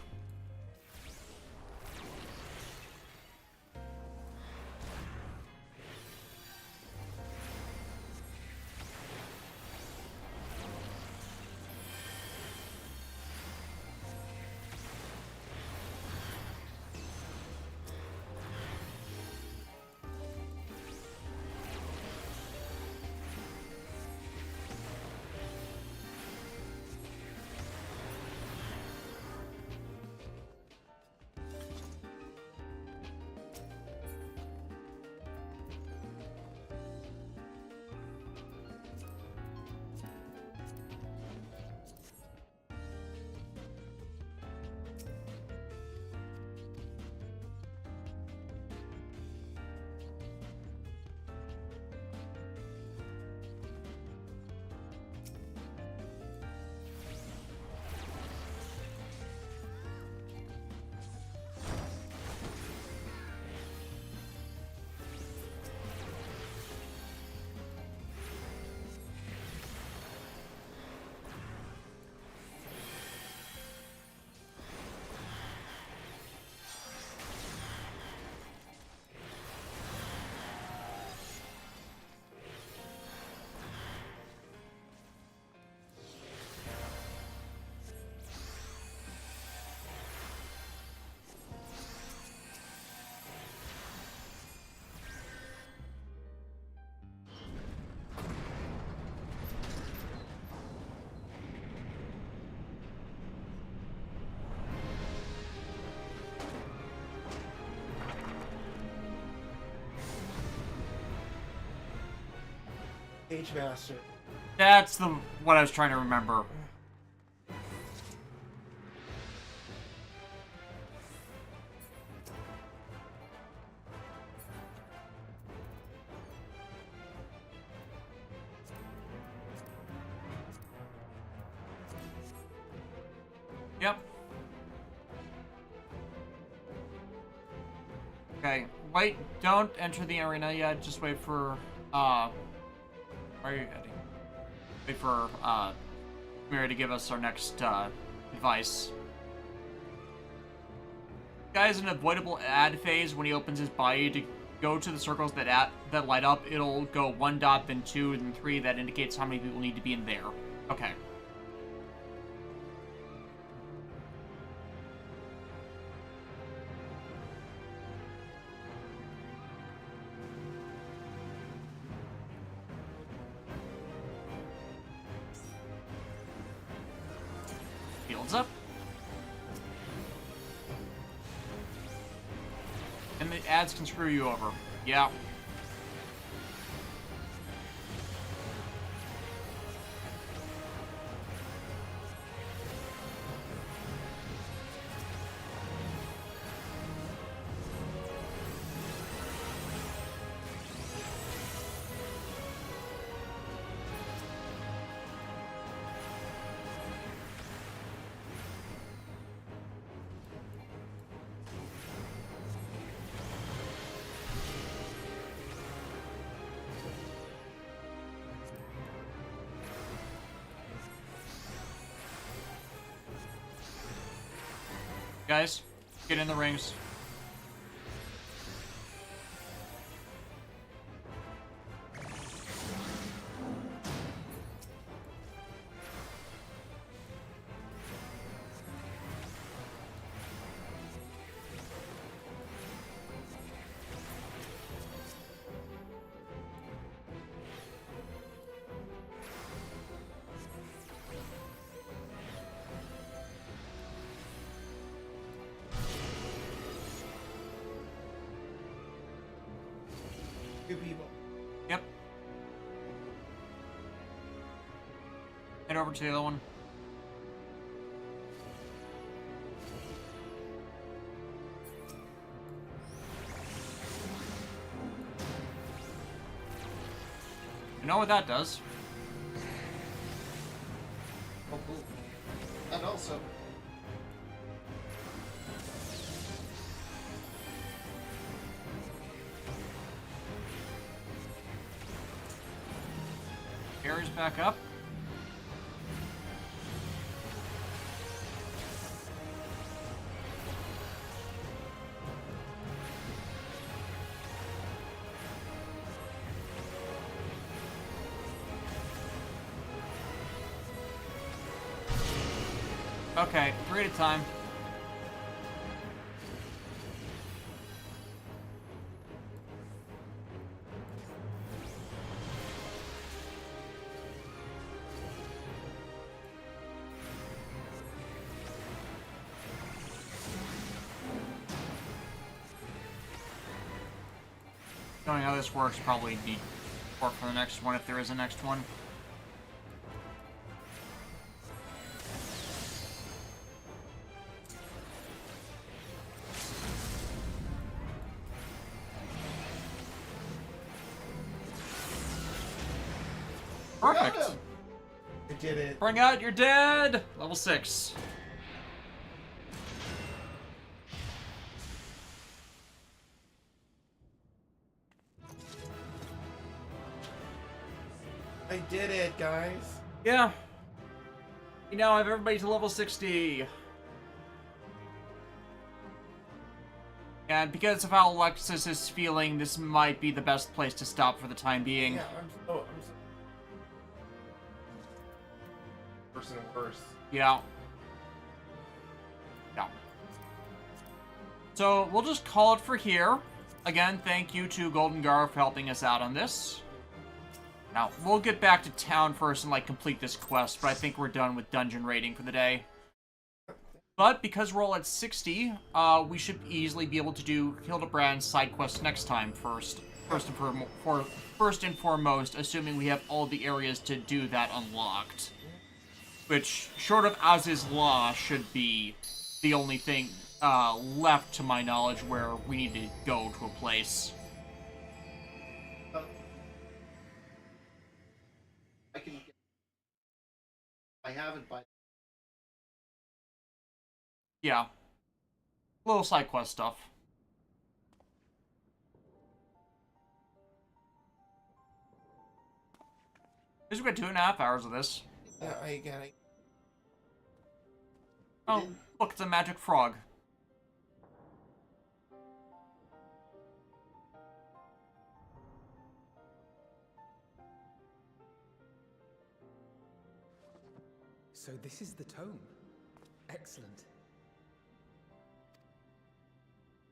H-Master. That's the what I was trying to remember. Yep. Okay, wait, don't enter the arena yet, just wait for, Where are you heading? Wait for Mary to give us our next advice. Guy has an avoidable ad phase when he opens his body to go to the circles that light up. It'll go 1 dot, then 2, then 3. That indicates how many people need to be in there. Okay. Fields up. And the ads can screw you over. Yeah. Guys, get in the rings. People. Yep. Head over to the other one. You know what that does? Oh, cool. And also, Carries back up. Okay, 3 at a time. Knowing how this works, probably need work for the next one if there is a next one. Perfect. I did it. Bring out your dead. Level 6. I did it, guys. Yeah. We now have everybody to level 60. And because of how Alexis is feeling, this might be the best place to stop for the time being. Yeah, I'm so worse and worse. Yeah. Yeah. So we'll just call it for here. Again, thank you to Golden Gar for helping us out on this. Now, we'll get back to town first and, complete this quest, but I think we're done with dungeon raiding for the day. But because we're all at 60, we should easily be able to do Hildebrand's side quest next time first and foremost, assuming we have all the areas to do that unlocked. Which, short of Az's Law, should be the only thing left, to my knowledge, where we need to go to a place. I haven't, but Yeah. Little side quest stuff. We've got 2.5 hours of this. Yeah, I get it. Oh, look, it's a magic frog. So this is the tome. Excellent.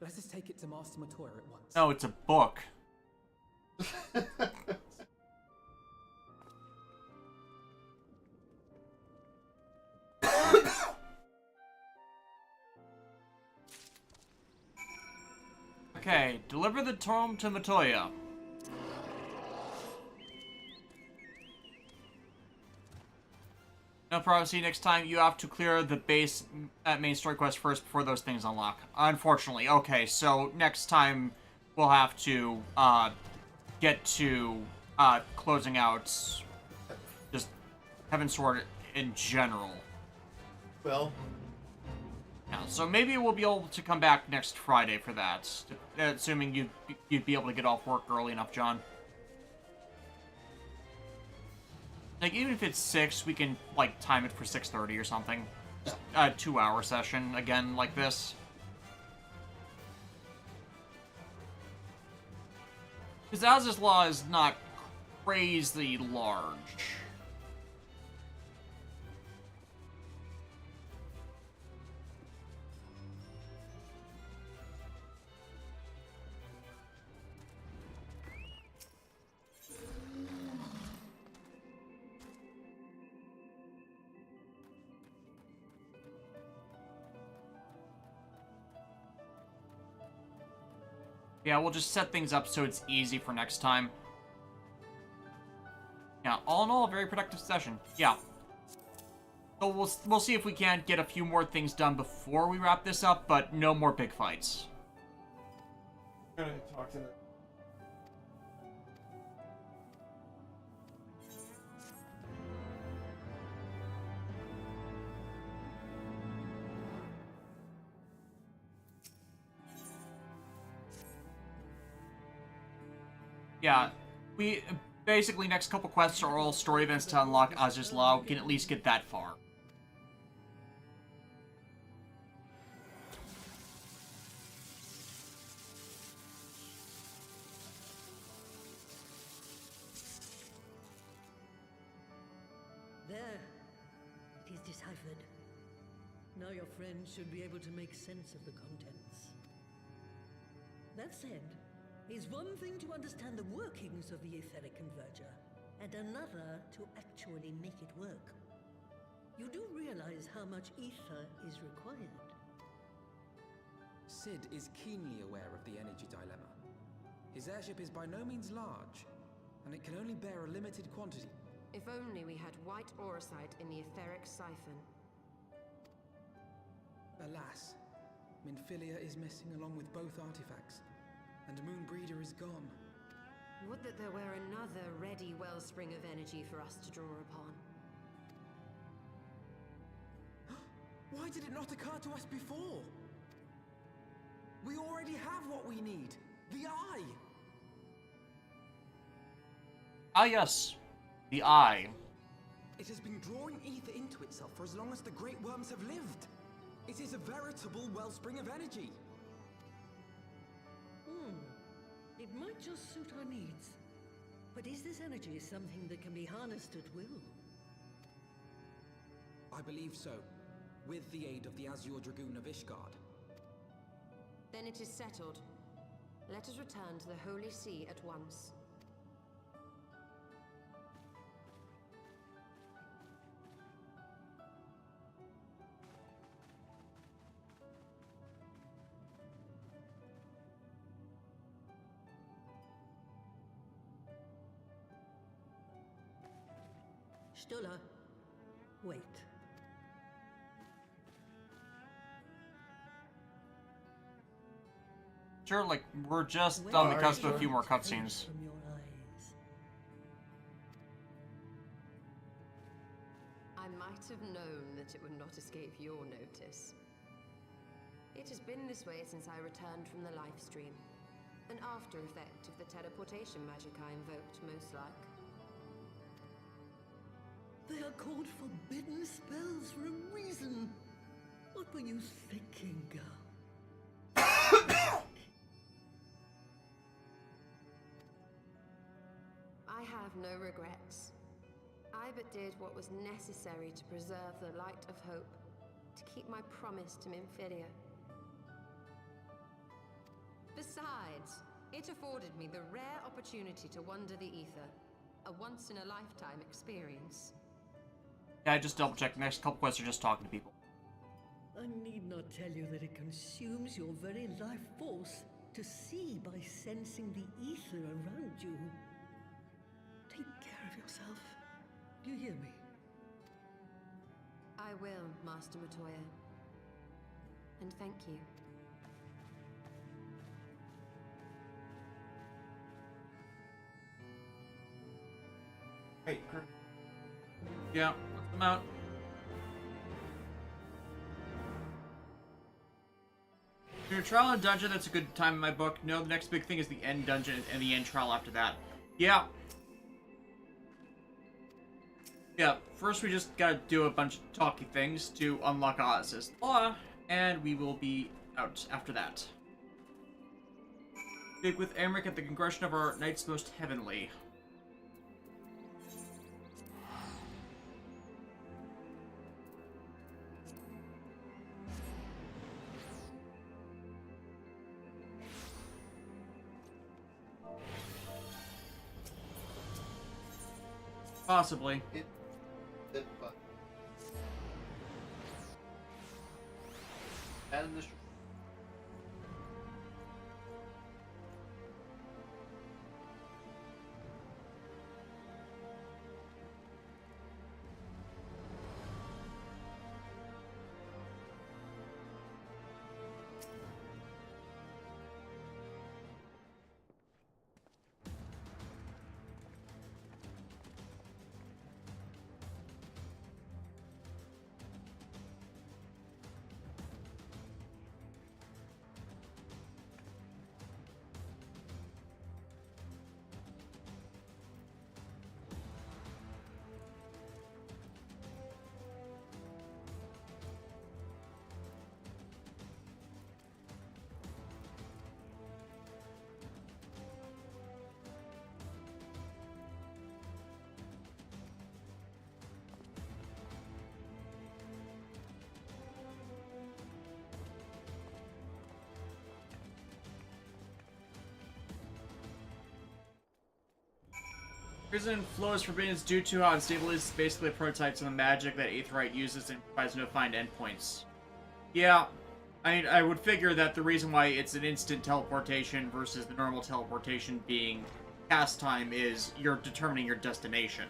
Let us take it to Master Matoya at once. No, it's a book. Okay, deliver the tome to Matoya. No problem. See you next time. You have to clear the base main story quest first before those things unlock. Unfortunately. Okay, so next time we'll have to get to closing out just Heaven's Sword in general. Well. Yeah, so maybe we'll be able to come back next Friday for that, assuming you'd be able to get off work early enough, John. Like, even if it's 6, we can, like, time it for 6:30 or something. Just a 2-hour session, again, like this. Because Az's Law is not crazy large. Yeah, we'll just set things up so it's easy for next time. Yeah, all in all, a very productive session. Yeah. So we'll see if we can't get a few more things done before we wrap this up, but no more big fights. I'm gonna talk to them. Yeah, we basically next couple quests are all story events to unlock Az's Law. We can at least get that far. There. It is deciphered. Now your friend should be able to make sense of the contents. That said, it's one thing to understand the workings of the etheric converger, and another to actually make it work. You do realize how much ether is required? Sid is keenly aware of the energy dilemma. His airship is by no means large, and it can only bear a limited quantity. If only we had white aurosite in the etheric siphon. Alas, Minfilia is missing along with both artifacts, and Moonbreeder is gone. Would that there were another ready wellspring of energy for us to draw upon. Why did it not occur to us before? We already have what we need. The Eye! Ah, yes. The Eye. It has been drawing ether into itself for as long as the Great Worms have lived. It is a veritable wellspring of energy. It might just suit our needs. But is this energy something that can be harnessed at will? I believe so, with the aid of the Azure Dragoon of Ishgard. Then it is settled. Let us return to the Holy See at once. Stola, wait. Sure, like, we're just on the cusp of a few more cutscenes. From your eyes. I might have known that it would not escape your notice. It has been this way since I returned from the life stream. An after effect of the teleportation magic I invoked, most like. They are called forbidden spells for a reason. What were you thinking, girl? I have no regrets. I but did what was necessary to preserve the light of hope, to keep my promise to Minfilia. Besides, it afforded me the rare opportunity to wander the ether, a once-in-a-lifetime experience. Yeah, I just double-checked. The next couple quests are just talking to people. I need not tell you that it consumes your very life force to see by sensing the ether around you. Take care of yourself. Do you hear me? I will, Master Matoya. And thank you. Wait, yeah, let them out. Your trial and dungeon, that's a good time in my book. No, the next big thing is the end dungeon and the end trial after that. Yeah. Yeah, first we just gotta do a bunch of talky things to unlock Oz's law, and we will be out after that. Speak with Emmerich at the Congregation of our Knights Most Heavenly. Possibly. And the Prison flow is forbidden is due to how unstable it is. It's basically a prototype of the magic that Aetheryte uses and provides no defined endpoints. Yeah, I would figure that the reason why it's an instant teleportation versus the normal teleportation being cast time is you're determining your destination.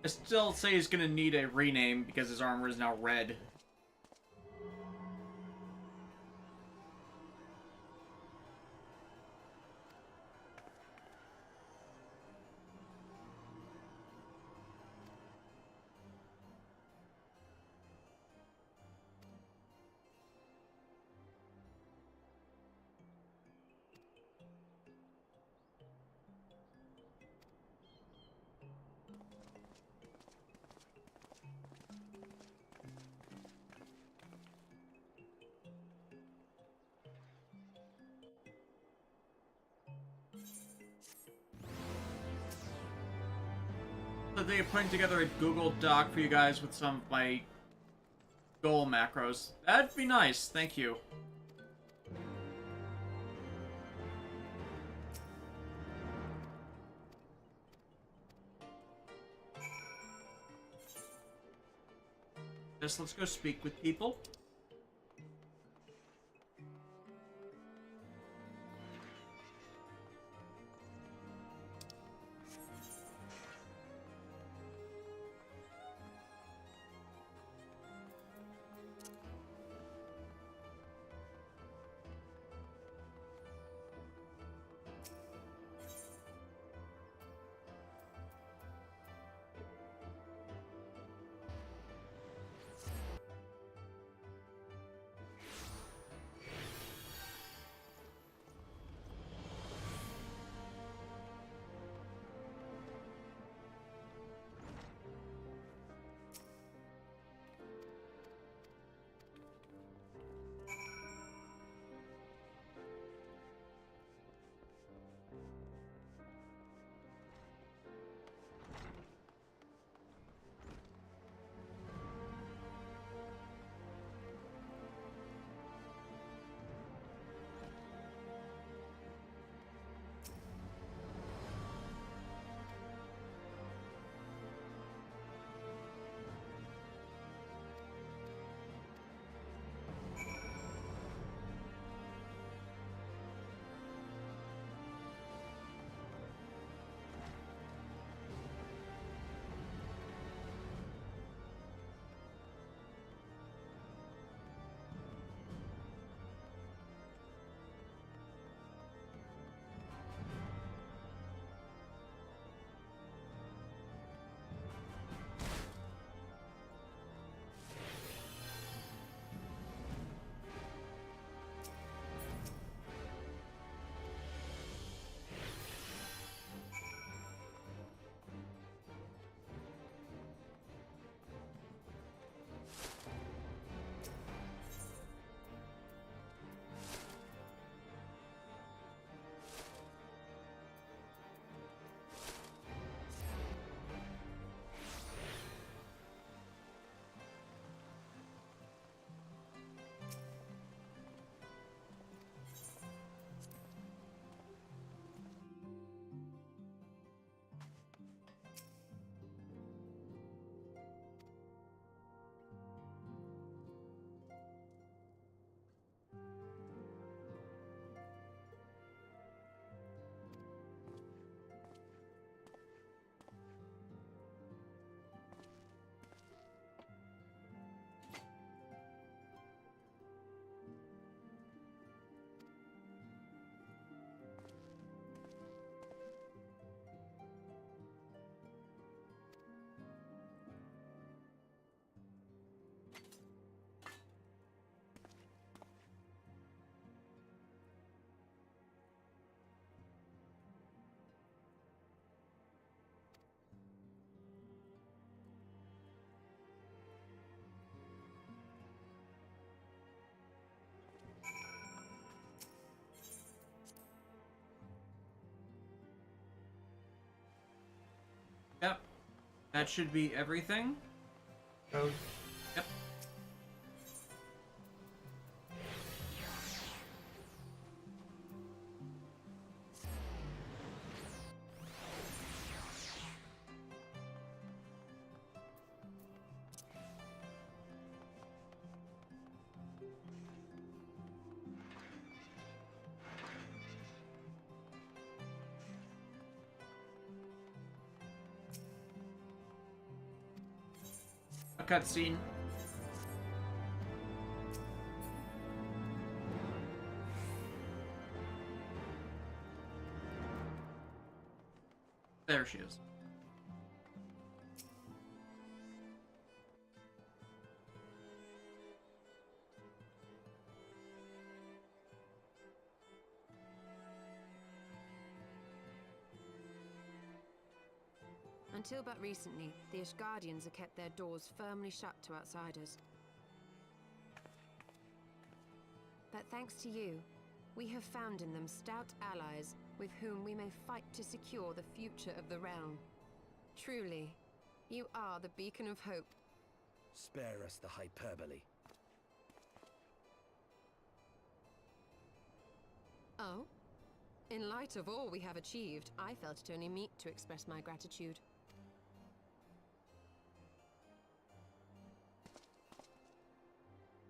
I still say he's gonna need a rename because his armor is now red. They're putting together a Google Doc for you guys with some of my goal macros. That'd be nice, thank you. Just let's go speak with people. Yep. That should be everything. Oh. Yep. A cutscene. There she is. Until but recently, the Ishgardians have kept their doors firmly shut to outsiders. But thanks to you, we have found in them stout allies with whom we may fight to secure the future of the realm. Truly, You are the beacon of hope. Spare us the hyperbole. Oh? In light of all we have achieved, I felt it only meet to express my gratitude.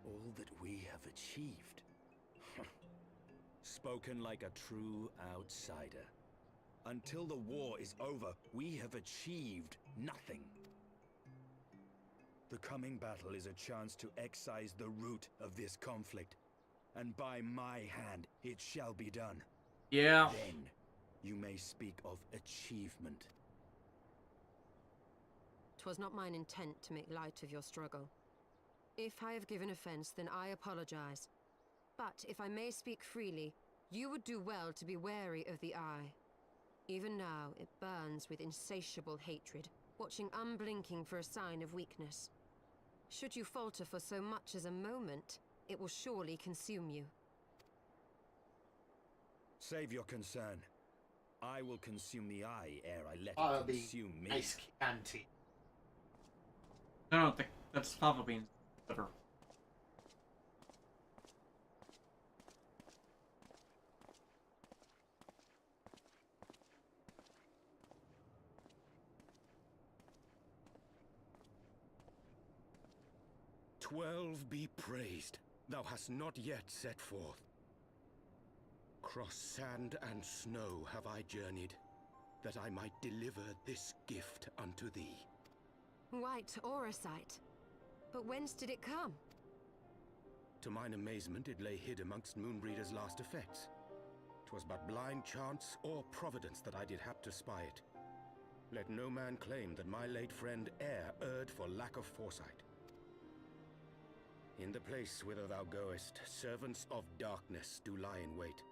All that we have achieved. Spoken like a true outsider. Until the war is over, we have achieved nothing. The coming battle is a chance to excise the root of this conflict. And by my hand, it shall be done. Yeah. Then, you may speak of achievement. 'Twas not mine intent to make light of your struggle. If I have given offense, then I apologize. But if I may speak freely, you would do well to be wary of the eye. Even now, it burns with insatiable hatred, watching unblinking for a sign of weakness. Should you falter for so much as a moment, it will surely consume you. Save your concern. I will consume the eye ere I let I'll it be consume me. ice candy. I don't think that's fava beans. Liver. "12 be praised, thou hast not yet set forth. Cross sand and snow have I journeyed, that I might deliver this gift unto thee." White Auracite. But whence did it come? To mine amazement, it lay hid amongst Moonbreeder's last effects. 'Twas but blind chance or providence that I did hap to spy it. Let no man claim that my late friend e'er erred for lack of foresight. In the place whither thou goest, servants of darkness do lie in wait.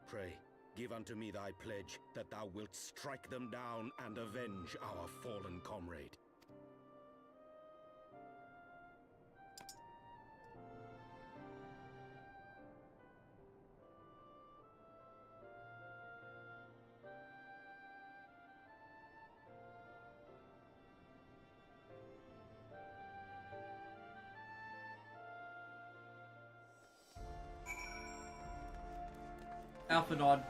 Pray, give unto me thy pledge that thou wilt strike them down and avenge our fallen comrade. Alpha nod.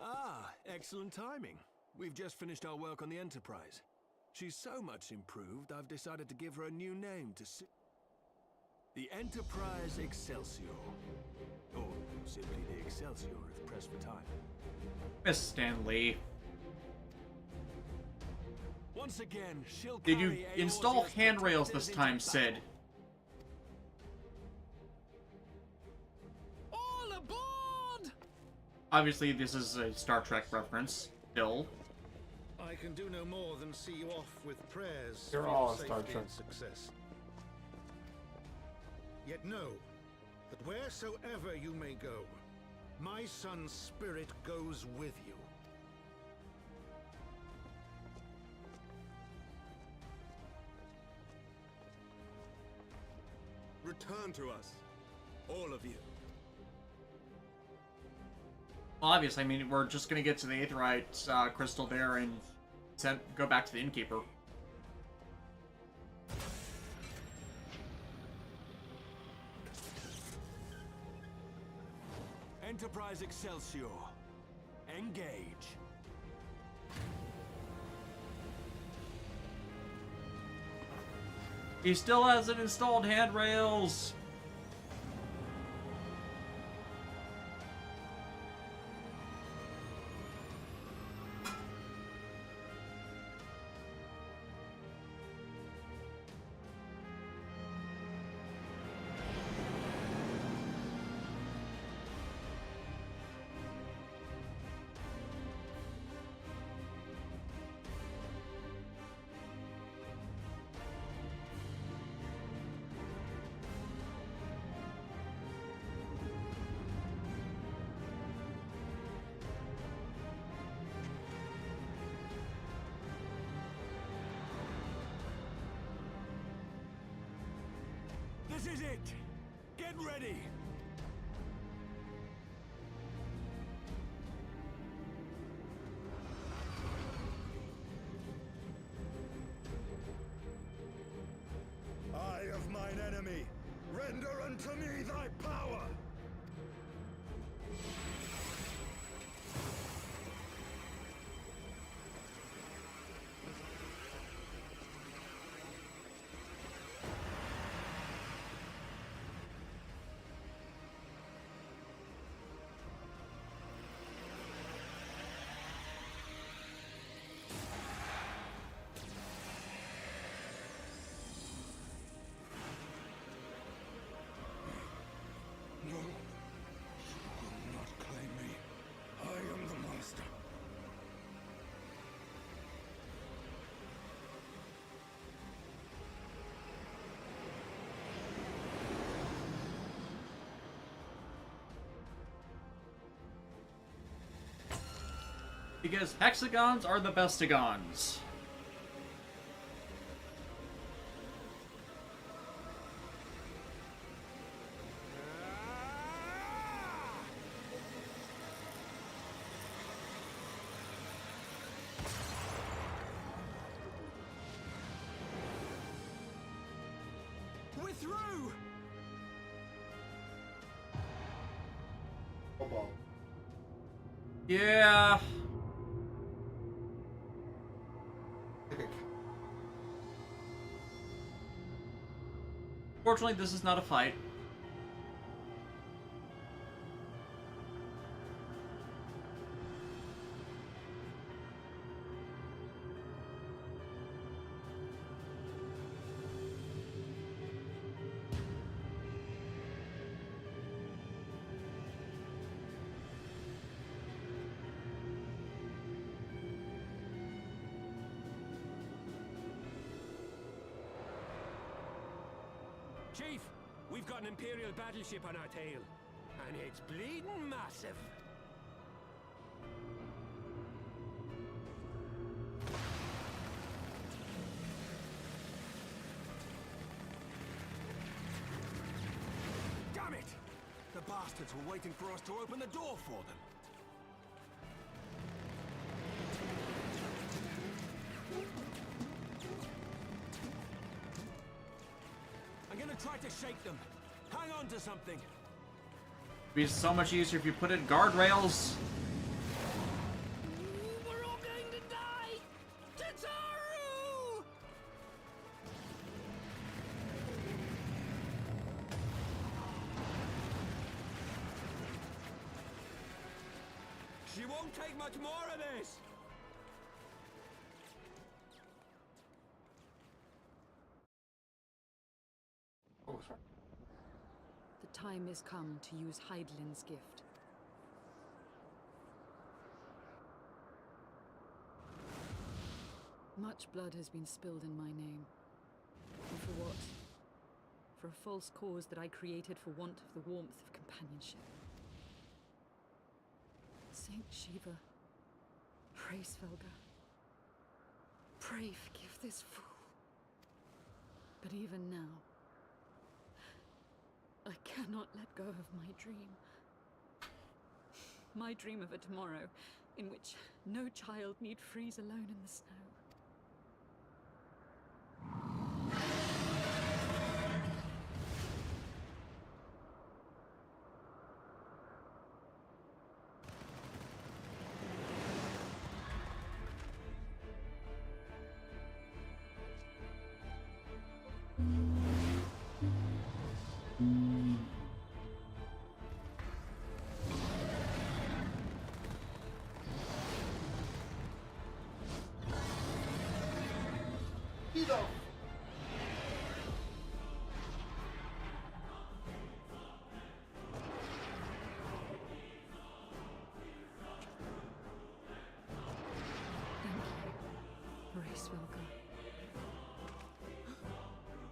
Ah, excellent timing. We've just finished our work on the Enterprise. She's so much improved, I've decided to give her a new name to the Enterprise Excelsior. Or simply the Excelsior if pressed for time. Miss Stanley. Once again, she'll Did you carry install Eorze's handrails protectors this time, into Sid? battle. All aboard! Obviously, this is a Star Trek reference. Still. I can do no more than see you off with prayers They're for all your Star safety Trek. and success. Yet know that wheresoever you may go, my son's spirit goes with you. Return to us, all of you. Well, obviously, I mean, we're just gonna get to the Aetheryte crystal there and go back to the Innkeeper. Enterprise Excelsior. Engage. He still hasn't installed handrails! is it! Get ready! Eye of mine enemy, render unto me thy power! No, you will not claim me. I am the master. Because hexagons are the bestigons. We're through! Yeah. Fortunately, this is not a fight. Chief, we've got an Imperial battleship on our tail. And it's bleeding massive. Damn it! The bastards were waiting for us to open the door for them. I'm gonna try to shake them. Hang on to something. It'd be so much easier if you put in guardrails. We're all going to die! Tataru! She won't take much more of this! The time has come to use Hydaelyn's gift. Much blood has been spilled in my name. And for what? For a false cause that I created for want of the warmth of companionship. Saint Shiva, pray Svelga. Pray forgive this fool. But even now, I cannot let go of my dream. My dream of a tomorrow in which no child need freeze alone in the snow.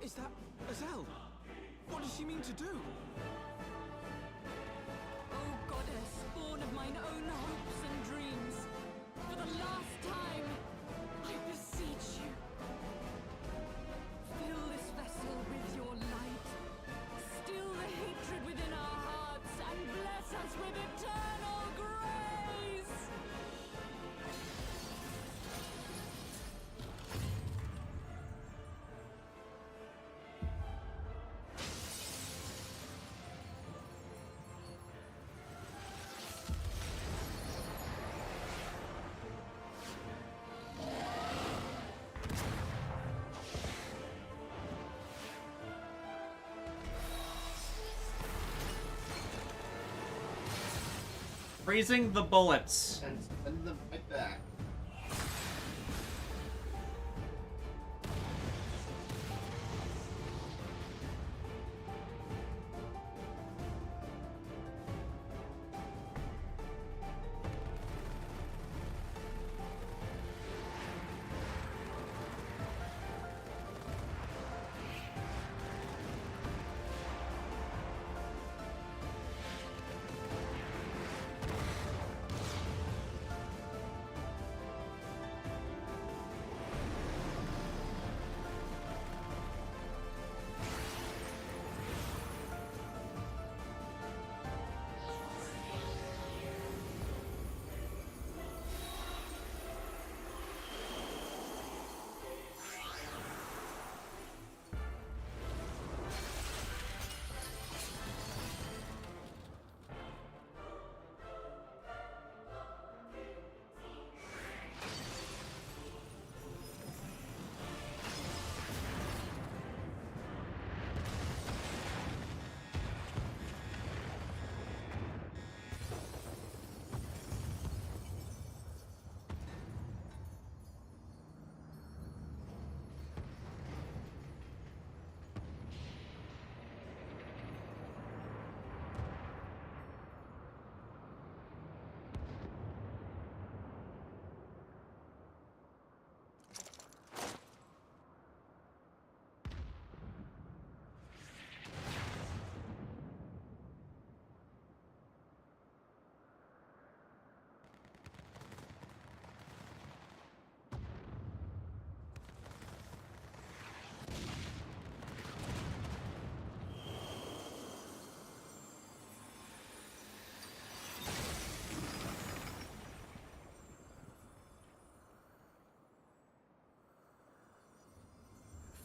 Is that Azelle? What does she mean to do? Oh goddess, born of mine own hopes and dreams, for the last time, I beseech you. Fill this vessel with your light. Freezing the bullets. And send them right back.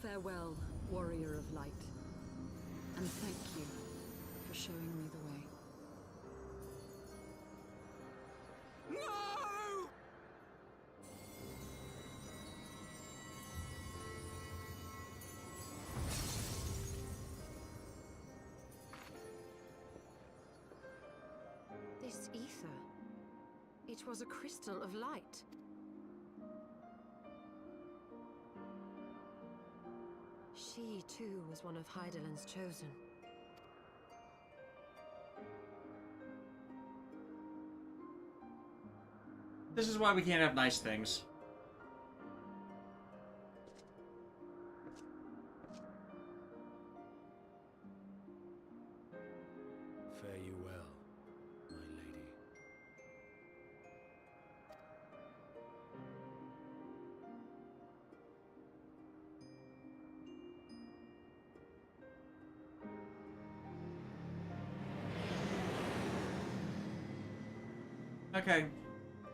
Farewell, warrior of light. And thank you for showing me the way. No! This ether. It was a crystal of light. She, too, was one of Hydaelyn's chosen. This is why we can't have nice things. Fare you well, my lady. Okay.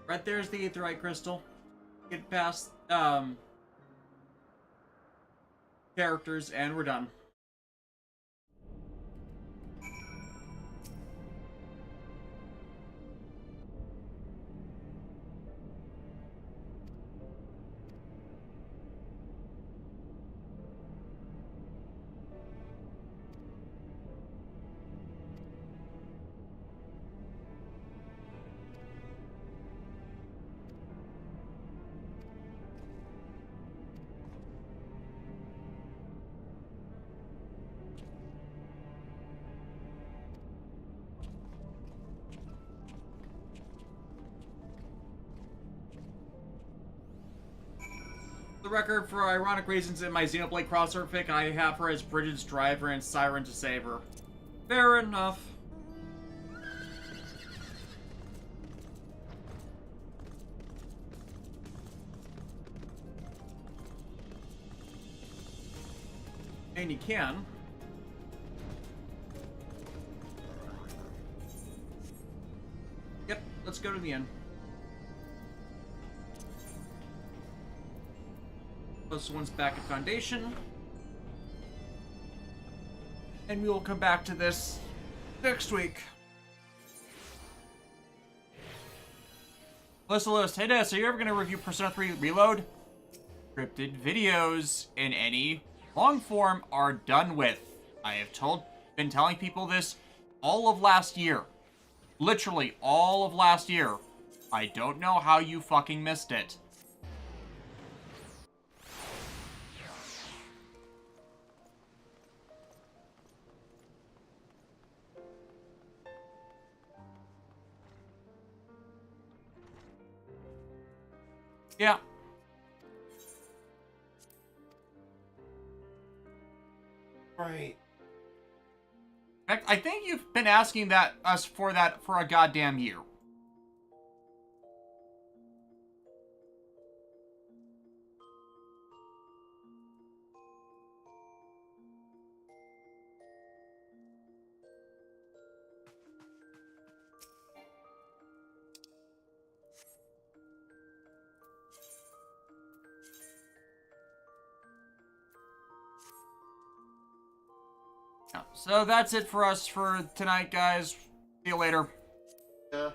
Right there's the aetheryte crystal. Get past, characters, and we're done. The record for ironic reasons in my Xenoblade crossover pick, I have her as Bridget's driver and Siren to save her. Fair enough. And you can. Yep, let's go to the end. This one's back at Foundation. And we will come back to this next week. List. Hey Des, are you ever going to review Persona 3 Reload? Scripted videos in any long form are done with. I have been telling people this all of last year. Literally all of last year. I don't know how you fucking missed it. Yeah. Right. In fact, I think you've been asking us for that for a goddamn year. So that's it for us for tonight, guys. See you later. Yeah.